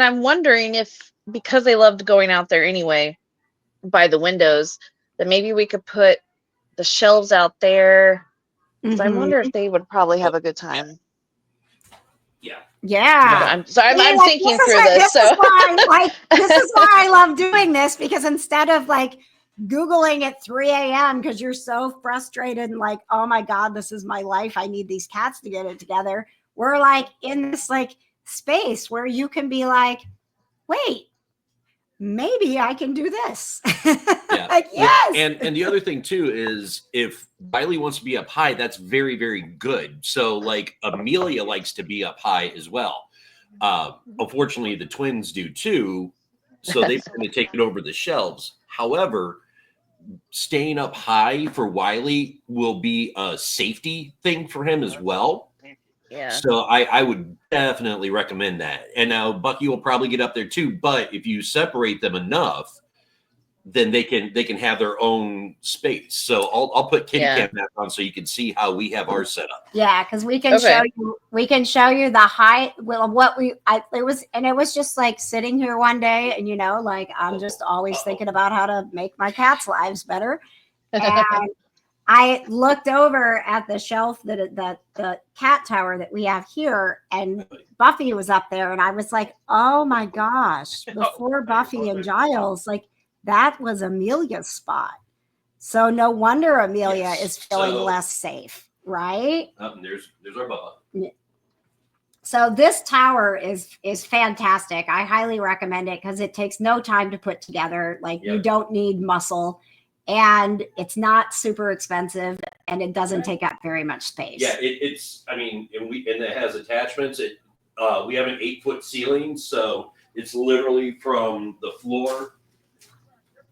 I'm wondering if, because they loved going out there anyway, by the windows, that maybe we could put the shelves out there. So I wonder if they would probably have a good time. Yeah. I'm thinking through this. This is why I love doing this, because instead of like Googling at 3 a.m. because you're so frustrated and like, oh my God, this is my life. I need these cats to get it together. We're like in this like space where you can be like, wait, maybe I can do this. Yeah. Like, yes. And the other thing too is if Wiley wants to be up high, that's very, very good. So like Amelia likes to be up high as well. Unfortunately, the twins do too. So they've kind of taken over the shelves. However, staying up high for Wiley will be a safety thing for him as well. Yeah. So I would definitely recommend that. And now Bucky will probably get up there too, but if you separate them enough, then they can have their own space. So I'll put kitty cam back on so you can see how we have ours set up. Yeah, because we can show you the height. Well, it was just like sitting here one day, and like I'm just always thinking about how to make my cats' lives better. And I looked over at the shelf the cat tower that we have here, and Buffy was up there, and I was like, oh my gosh, before Buffy and Giles, like that was Amelia's spot. So no wonder Amelia is feeling less safe, right? There's our Bubba. So this tower is fantastic. I highly recommend it because it takes no time to put together. Like you don't need muscle. And it's not super expensive, and it doesn't take up very much space. Yeah, and it has attachments. We have an 8-foot ceiling, so it's literally from the floor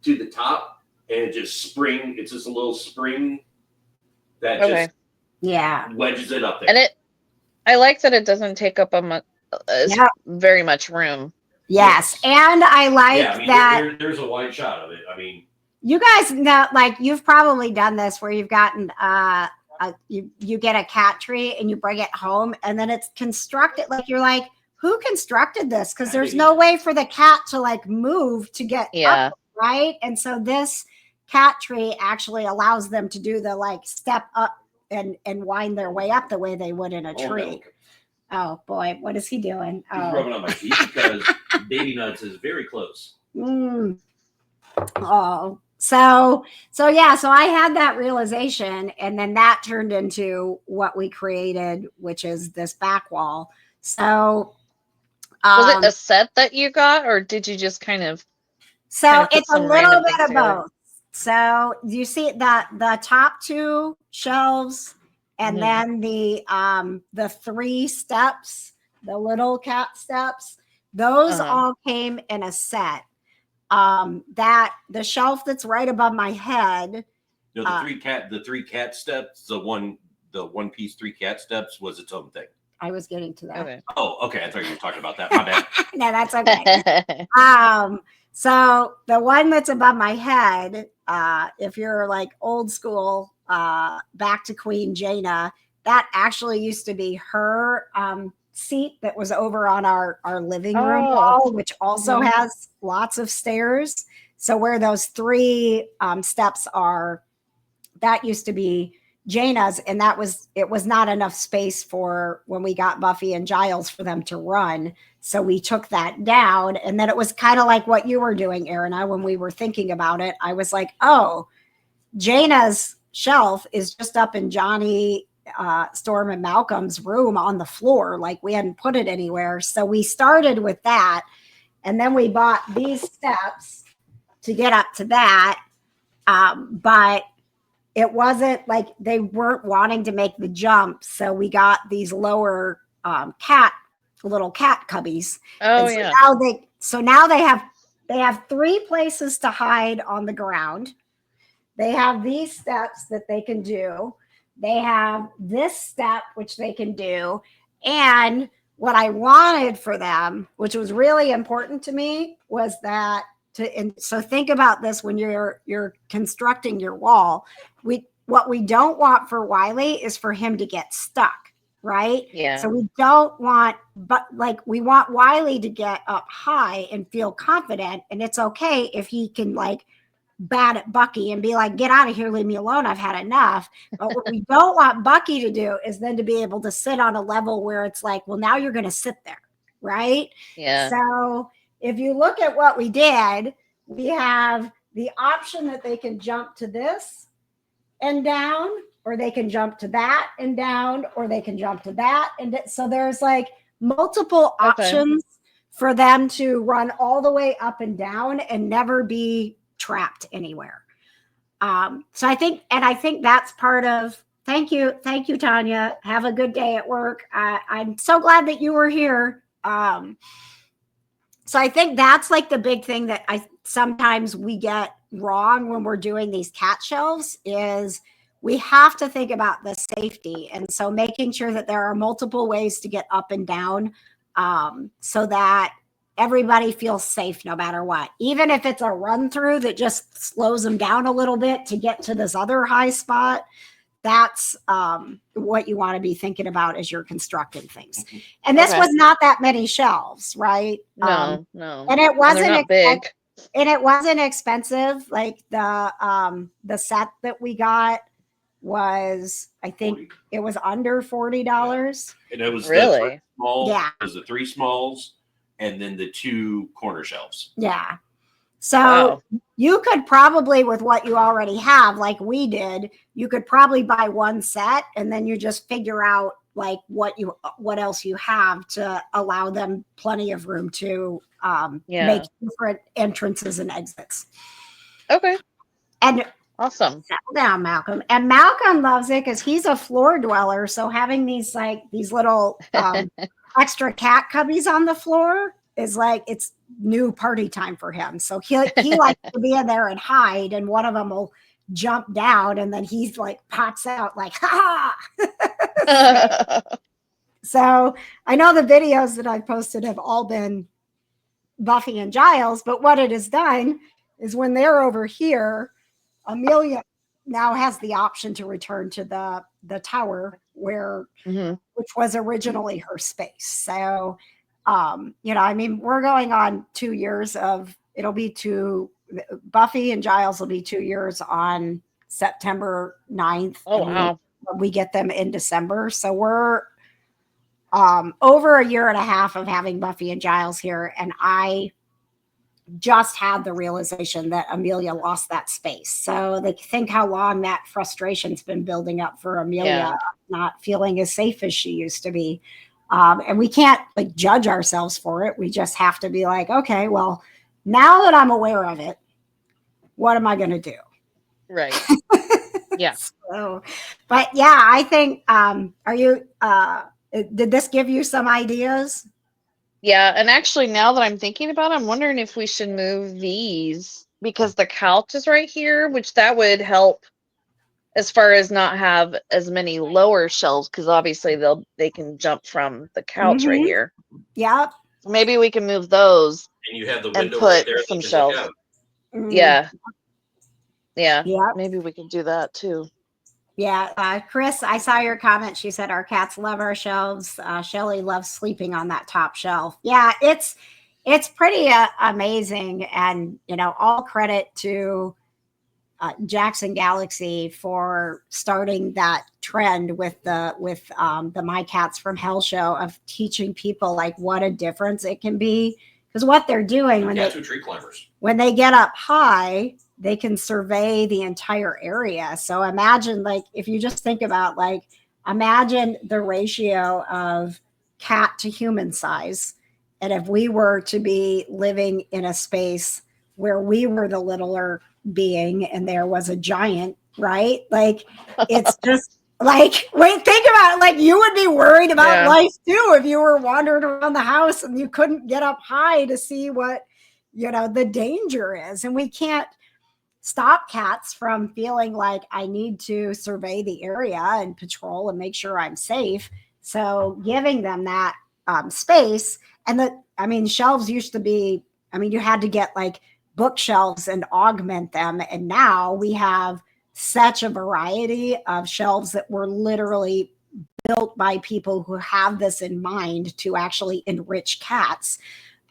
to the top, and it just spring. It's just a little spring that Okay. just Yeah. wedges it up there. And I like that it doesn't take up Yep. very much room. Yes. And I like yeah, I mean, that there's a wide shot of it. I mean, you guys know, like you've probably done this where you've gotten you get a cat tree and you bring it home and then it's constructed like you're like, who constructed this? Because there's no way for the cat to like move to get Yeah. up, right? And so this cat tree actually allows them to do the like step up and wind their way up the way they would in a tree. Oh boy, what is he doing? He's Oh. rubbing on my teeth because Baby Nuts is very close. Mm. Oh, so yeah, so I had that realization, and then that turned into what we created, which is this back wall. So, Was it a set that you got, or did you just kind of? so put it's a some little random bit things of together? both. So you see that the top two shelves, and Mhm. then the three steps, the little cat steps, those Uh-huh. all came in a set. That the shelf that's right above my head. No, the three cat steps, the one piece 3 cat steps was its own thing. I was getting to that. Okay. Oh, okay. I thought you were talking about that. My bad. No, that's okay. So the one that's above my head, if you're like old school, back to Queen Jaina, that actually used to be her seat that was over on our living room Oh. wall, which also Mhm. has lots of stairs. So where those 3 steps are, that used to be Jaina's, and it was not enough space for when we got Buffy and Giles for them to run. So we took that down, and then it was kind of like what you were doing, Erina, when we were thinking about it. I was like, oh, Jaina's shelf is just up in Johnny, Storm, and Malcolm's room on the floor. Like we hadn't put it anywhere. So we started with that, and then we bought these steps to get up to that. But it wasn't like they weren't wanting to make the jump. So we got these lower little cat cubbies. Oh, And so yeah. now they have 3 places to hide on the ground. They have these steps that they can do. They have this step, which they can do. And what I wanted for them, which was really important to me, was that so think about this when you're constructing your wall. What we don't want for Wiley is for him to get stuck, right? Yeah. So we don't want, but like we want Wiley to get up high and feel confident. And it's okay if he can like bat at Bucky and be like, get out of here, leave me alone, I've had enough. But what we don't want Bucky to do is then to be able to sit on a level where it's like, well, now you're going to sit there, right? Yeah. So if you look at what we did, we have the option that they can jump to this and down, or they can jump to that and down, or they can jump to that. And so there's like multiple options for them to run all the way up and down and never be trapped anywhere. So I think that's part of, thank you, Tanya. Have a good day at work. I'm so glad that you were here. So I think that's like the big thing that sometimes we get wrong when we're doing these cat shelves is we have to think about the safety. And so making sure that there are multiple ways to get up and down, so that everybody feels safe no matter what. Even if it's a run through that just slows them down a little bit to get to this other high spot, that's what you want to be thinking about as you're constructing things. And this was not that many shelves, right? No. And it wasn't not big. And it wasn't expensive. Like the set that we got was, I think 40. it was under $40. And it was Really? Yeah. It was the 3 smalls and then the 2 corner shelves. Yeah. So Wow. you could probably, with what you already have, like we did, you could probably buy one set and then you just figure out like what else you have to allow them plenty of room to make different entrances and exits. Okay. And Awesome. settle down, Malcolm. And Malcolm loves it because he's a floor dweller. So having these little extra cat cubbies on the floor is like it's new party time for him. So he likes to be in there and hide, and one of them will jump down, and then he's like pops out like ha. So I know the videos that I've posted have all been Buffy and Giles, but what it has done is when they're over here, Amelia now has the option to return to the tower where which was originally her space. So I mean, we're going on 2 years of Buffy and Giles will be 2 years on September 9th. Oh, wow. We get them in December. So we're over a year and a half of having Buffy and Giles here. And I just had the realization that Amelia lost that space. So they think how long that frustration's been building up for Amelia, not feeling as safe as she used to be. And we can't like judge ourselves for it. We just have to be like, okay, well, now that I'm aware of it, what am I going to do? Right. Yeah. So, but yeah, I think, did this give you some ideas? Yeah. And actually, now that I'm thinking about it, I'm wondering if we should move these because the couch is right here, which that would help as far as not have as many lower shelves, because obviously they can jump from the couch right here. Yep. Maybe we can move those And you have the and window put right there. some that you can look shelves. out. Yeah. Yep. Maybe we can do that too. Yeah, Chris, I saw your comment. She said our cats love our shelves. Shelly loves sleeping on that top shelf. Yeah, it's pretty amazing, and all credit to Jackson Galaxy for starting that trend with the My Cats from Hell show of teaching people like what a difference it can be, because what they're doing Cats with tree climbers. when they get up high, they can survey the entire area. So imagine, like, if you just think about, like, imagine the ratio of cat to human size. And if we were to be living in a space where we were the littler being and there was a giant, right? Like, it's just like, wait, think about it. Like, you would be worried about life too if you were wandering around the house and you couldn't get up high to see what, the danger is. And we can't stop cats from feeling like I need to survey the area and patrol and make sure I'm safe. So giving them that space, and shelves used to be, you had to get like bookshelves and augment them. And now we have such a variety of shelves that were literally built by people who have this in mind to actually enrich cats.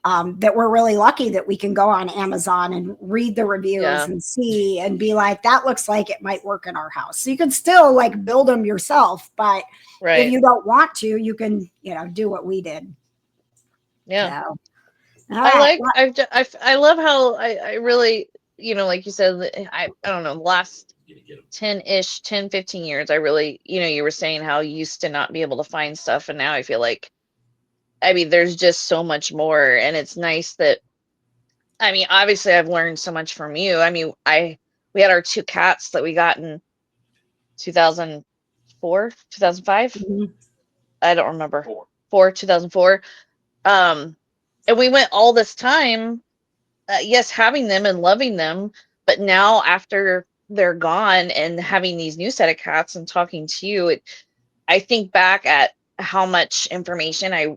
That we're really lucky that we can go on Amazon and read the reviews and see and be like, that looks like it might work in our house. So you can still like build them yourself, but if you don't want to, you can, do what we did. Yeah. So, I love how I really, like you said, I don't know, last 10, 15 years, I really, you were saying how you used to not be able to find stuff. And now I feel like, there's just so much more, and it's nice that, obviously I've learned so much from you. We had our 2 cats that we got in 2004, 2005. I don't remember. 2004. And we went all this time, yes, having them and loving them, but now after they're gone and having these new set of cats and talking to you, I think back at how much information I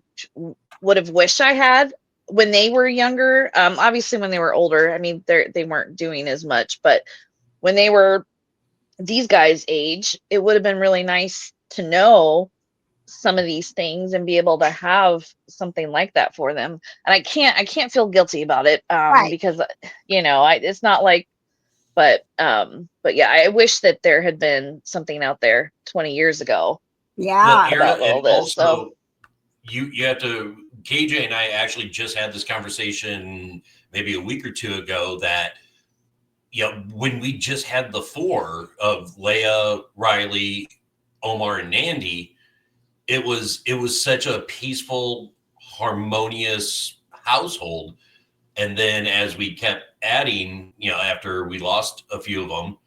would have wished I had when they were younger. Obviously when they were older, they weren't doing as much, but when they were these guys' age, it would have been really nice to know some of these things and be able to have something like that for them. And I can't feel guilty about it, because it's not like, but yeah, I wish that there had been something out there 20 years ago. Yeah. About all this. So you have to, KJ and I actually just had this conversation maybe a week or two ago that, when we just had the 4 of Leia, Riley, Omar, and Nandi, it was such a peaceful, harmonious household. And then as we kept adding, after we lost a few of them,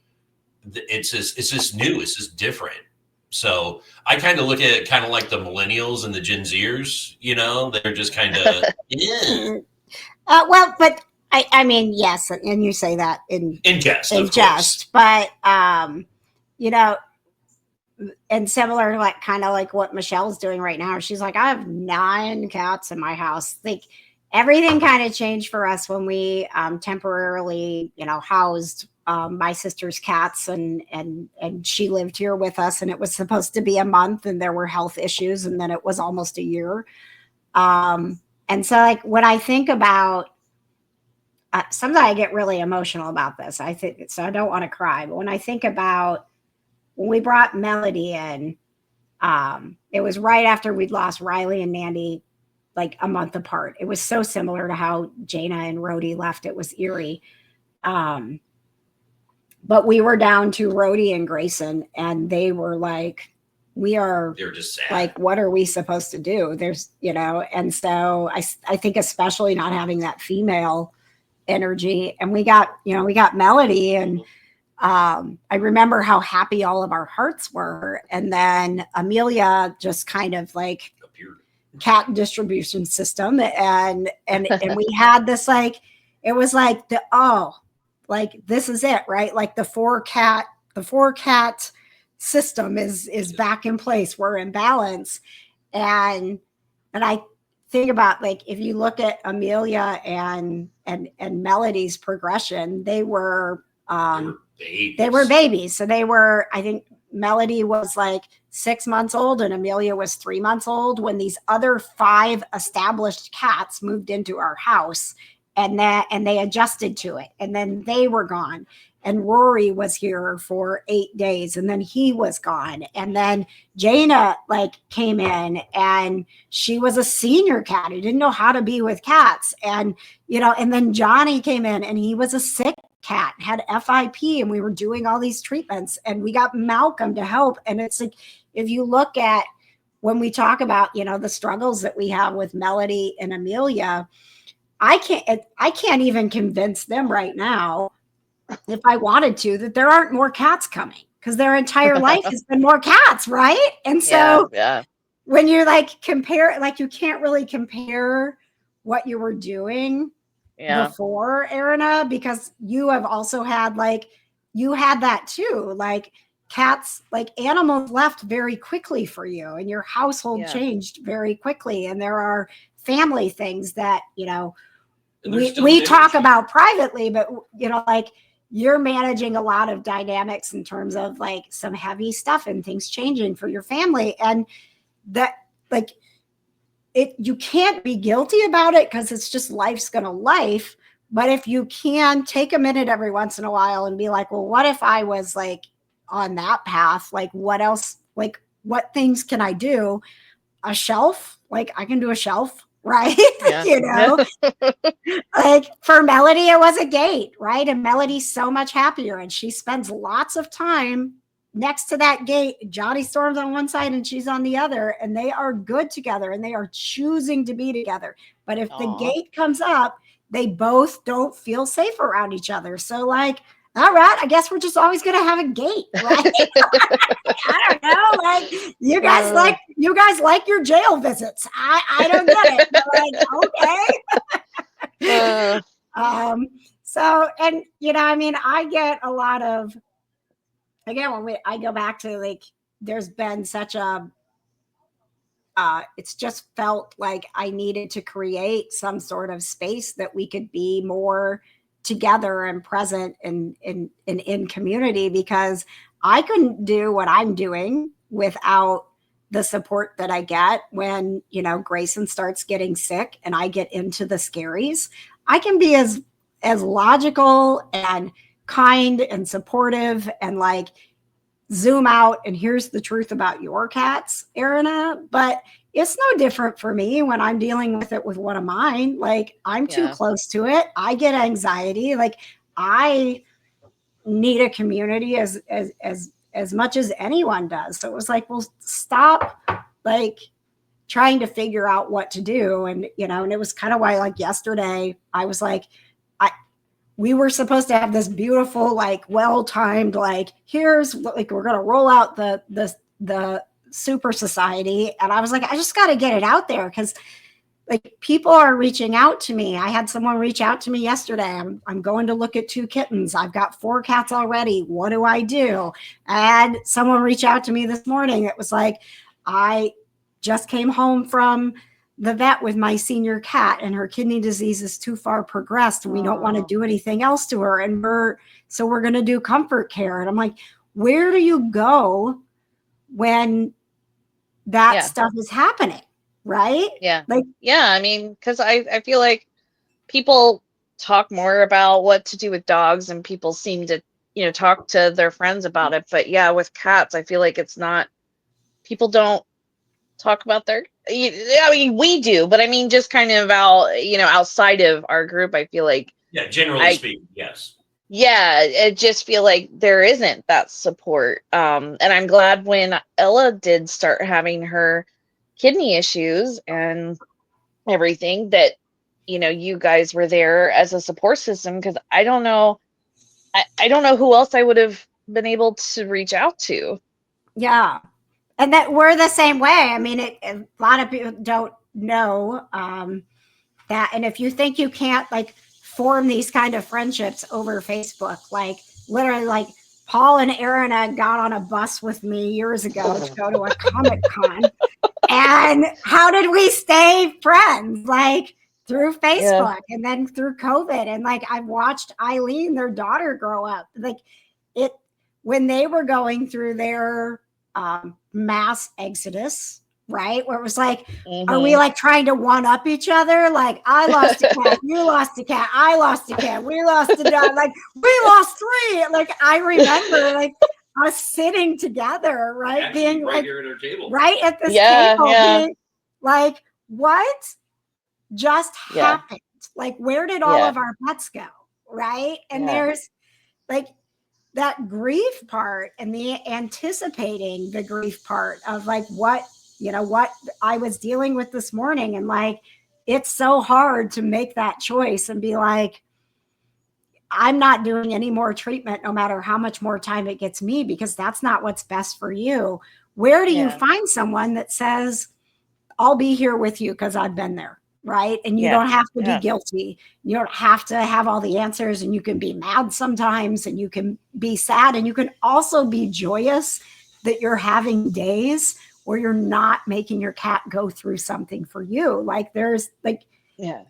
it's just new, it's just different. So I kind of look at it kind of like the millennials and the Gen Zers, you know, they're just kind of, yeah. Well, but I mean, yes, and you say that in jest, in of course. jest, but you know, and similar, like kind of like what Michelle's doing right now. She's like, I have 9 cats in my house. Like everything kind of changed for us when we temporarily, you know, housed my sister's cats, and she lived here with us, and it was supposed to be a month, and there were health issues, and then it was almost a year. And so, like, when I think about, sometimes I get really emotional about this. I think so. I don't want to cry, but when I think about when we brought Melody in, it was right after we'd lost Riley and Mandy, like a month apart. It was so similar to how Jaina and Rhodey left. It was eerie. But we were down to Rhodey and Grayson, and they were like, they're just sad. Like, what are we supposed to do? There's, you know, and so I think especially not having that female energy, and we got Melody, and I remember how happy all of our hearts were. And then Amelia just kind of like appeared. Cat distribution system. And we had this, like, it was like like this is it, right? Like the four cat system is back in place. We're in balance. And I think about, like, if you look at Amelia and Melody's progression, they were babies. So they were, I think Melody was like 6 months old and Amelia was 3 months old when these other 5 established cats moved into our house, and they adjusted to it, and then they were gone. And Rory was here for 8 days, and then he was gone. And then Jaina, like, came in, and she was a senior cat who didn't know how to be with cats. And, you know, and then Johnny came in, and he was a sick cat, had FIP, and we were doing all these treatments, and we got Malcolm to help. And it's like, if you look at when we talk about, you know, the struggles that we have with Melody and Amelia, I can't even convince them right now, if I wanted to, that there aren't more cats coming, because their entire life has been more cats, right? And so when you're like compare, like, you can't really compare what you were doing before, Erina, because you have also had, like, you had that too, like cats, like animals left very quickly for you, and your household changed very quickly. And there are family things that, you know, we talk about privately, but, you know, like, you're managing a lot of dynamics in terms of, like, some heavy stuff and things changing for your family. And that, like, you can't be guilty about it, because it's just life's gonna life. But if you can take a minute every once in a while and be like, well, what if I was like on that path? Like, what else, like, what things can I do? A shelf, like, I can do a shelf, right? You know, like for Melody, it was a gate, right? And Melody's so much happier, and she spends lots of time next to that gate. Johnny Storm's on one side and she's on the other, and they are good together, and they are choosing to be together. But if the gate comes up, they both don't feel safe around each other. So, like, all right, I guess we're just always gonna have a gate, right? I don't know. Like, you guys like your jail visits. I don't get it. But, like, okay. So, and you know, I mean, I get a lot of, again, when I go back to, like, there's been such a it's just felt like I needed to create some sort of space that we could be more together and present in community, because I couldn't do what I'm doing without the support that I get when, you know, Grayson starts getting sick and I get into the scaries. I can be as logical and kind and supportive and, like, zoom out and here's the truth about your cats, Erina, but it's no different for me when I'm dealing with it with one of mine. Like, I'm too close to it. I get anxiety. Like, I need a community as much as anyone does. So it was like, well, stop, like, trying to figure out what to do. And, you know, and it was kind of why, like, yesterday I was like, we were supposed to have this beautiful, like, well-timed, like, here's, like, we're going to roll out the the Super Society, and I was like, I just got to get it out there because like people are reaching out to me. I had someone reach out to me yesterday. I'm going to look at 2 kittens. I've got 4 cats already. What do I do? I had someone reach out to me this morning. It was like, I just came home from the vet with my senior cat and her kidney disease is too far progressed and we don't want to do anything else to her. And we're going to do comfort care. And I'm like, where do you go when that stuff is happening? Right? Yeah. Like, yeah, I mean, because I feel like people talk more about what to do with dogs and people seem to, talk to their friends about it. But yeah, with cats, I feel like it's not, people don't talk about their, I mean, we do, but I mean, just kind of outside of our group, I feel like. Yeah, generally speaking, yes. Yeah, I just feel like there isn't that support. And I'm glad when Ella did start having her kidney issues and everything that you guys were there as a support system, because I don't know who else I would have been able to reach out to. Yeah, and that we're the same way. I mean, a lot of people don't know that, and if you think you can't like form these kind of friendships over Facebook, like literally, like Paul and Aaron got on a bus with me years ago to go to a Comic-Con. And how did we stay friends? Like through Facebook and then through COVID. And like I've watched Eileen, their daughter, grow up. Like it when they were going through their mass exodus, right? Where it was like, are we like trying to one up each other? Like I lost a cat, you lost a cat, I lost a cat, we lost a dog, like we lost 3. Like I remember like us sitting together, right? Actually, being right like here at our table. right at this table, being like, what just happened? Like, where did all of our pets go? Right. And there's like that grief part and the anticipating the grief part of like what I was dealing with this morning. And like, it's so hard to make that choice and be like, I'm not doing any more treatment, no matter how much more time it gets me, because that's not what's best for you. Where do you find someone that says, I'll be here with you because I've been there, right? And you don't have to be guilty. You don't have to have all the answers, and you can be mad sometimes and you can be sad, and you can also be joyous that you're having days where you're not making your cat go through something for you. Like there's like,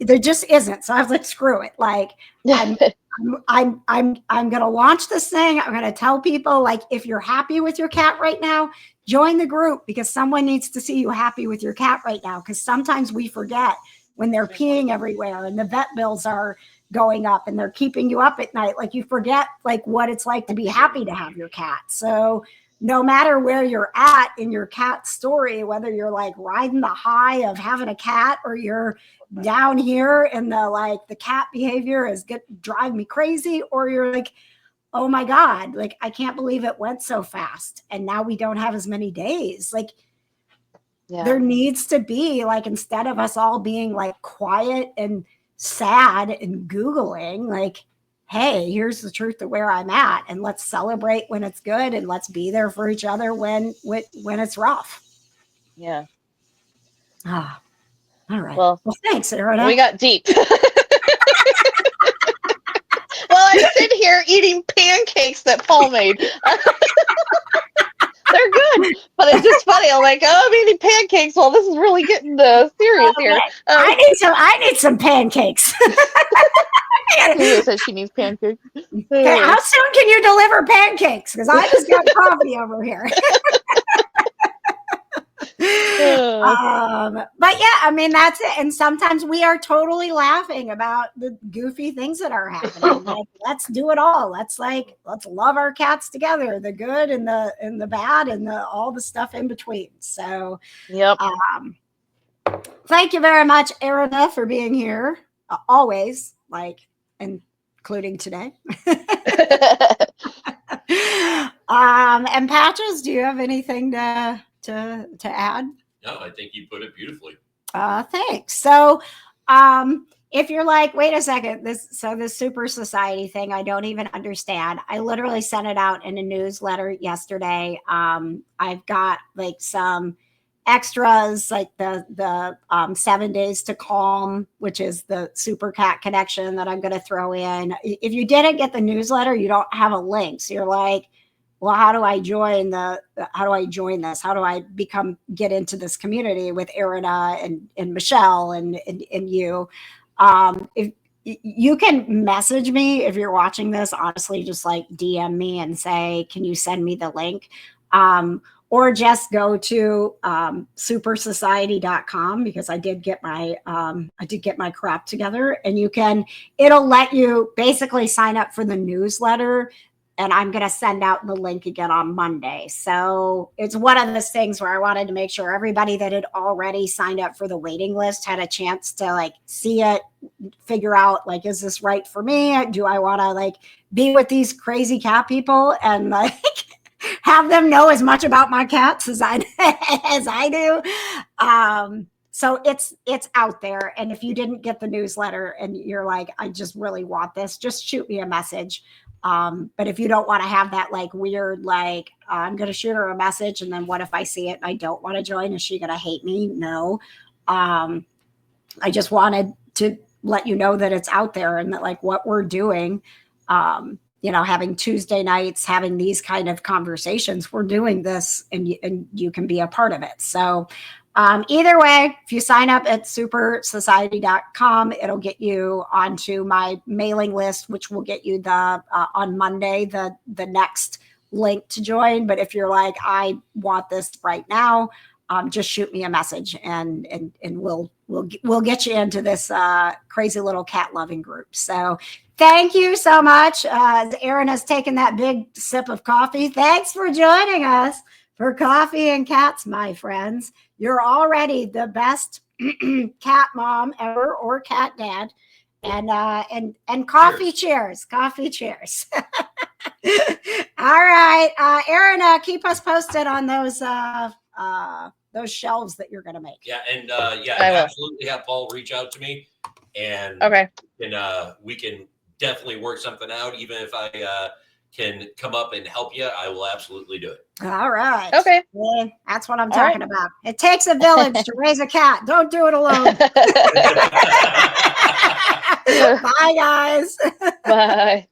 there just isn't. So I was like, screw it. Like I'm going to launch this thing. I'm going to tell people, like, if you're happy with your cat right now, join the group, because someone needs to see you happy with your cat right now. Because sometimes we forget when they're peeing everywhere and the vet bills are going up and they're keeping you up at night. Like you forget like what it's like to be happy to have your cat. So no matter where you're at in your cat story, whether you're like riding the high of having a cat or you're down here and the cat behavior is drive me crazy, or you're like, oh my God, like I can't believe it went so fast and now we don't have as many days. Like there needs to be like, instead of us all being like quiet and sad and Googling, like, hey, here's the truth of where I'm at, and let's celebrate when it's good, and let's be there for each other when it's rough. Yeah. Ah, all right. Well, thanks, Erin. We got deep. Well, I sit here eating pancakes that Paul made. They're good, but it's just funny. I'm like, oh, I'm eating pancakes. Well, this is really getting serious here. I need some pancakes. Julia says she needs pancakes. Okay, how soon can you deliver pancakes? Because I just got coffee over here. But yeah, I mean, that's it. And sometimes we are totally laughing about the goofy things that are happening. Like, let's do it all. Let's love our cats together, the good and the bad and all the stuff in between. So thank you very much, Erina, for being here. Always, including today. And Patches, do you have anything to add? No, I think you put it beautifully. Thanks. So if you're like, wait a second, this super society thing, I don't even understand. I literally sent it out in a newsletter yesterday. I've got like some extras, like the 7 days to calm, which is the super cat connection that I'm going to throw in. If you didn't get the newsletter, you don't have a link. So you're like, well, how do I join this? How do I get into this community with Erina and Michelle and you? If you can message me if you're watching this, honestly, just like DM me and say, can you send me the link? Or just go to supersociety.com, because I did get my crap together, and it'll let you basically sign up for the newsletter, and I'm going to send out the link again on Monday. So it's one of those things where I wanted to make sure everybody that had already signed up for the waiting list had a chance to like see it, figure out like, is this right for me? Do I want to like be with these crazy cat people and like have them know as much about my cats as I do? So it's out there. And if you didn't get the newsletter and you're like, I just really want this, just shoot me a message. But if you don't want to have that like weird, like I'm going to shoot her a message, and then what if I see it and I don't want to join? Is she going to hate me? No. I just wanted to let you know that it's out there and that like what we're doing, having Tuesday nights, having these kind of conversations, we're doing this, and you can be a part of it. So either way, if you sign up at supersociety.com, it'll get you onto my mailing list, which will get you on Monday, the next link to join. But if you're like, I want this right now, just shoot me a message and we'll get you into this crazy little cat loving group. So thank you so much. Erin has taken that big sip of coffee. Thanks for joining us for Coffee and Cats, my friends. You're already the best cat mom ever, or cat dad. And coffee cheers. Coffee cheers. All right. Erin, keep us posted on those shelves that you're gonna make. Yeah, and I will. absolutely have Paul reach out to me, and Okay. we can definitely work something out. Even if I can come up and help you, I will absolutely do it. All right. Okay. Yeah, that's what I'm All talking right. about. It takes a village to raise a cat. Don't do it alone. Bye, guys. Bye.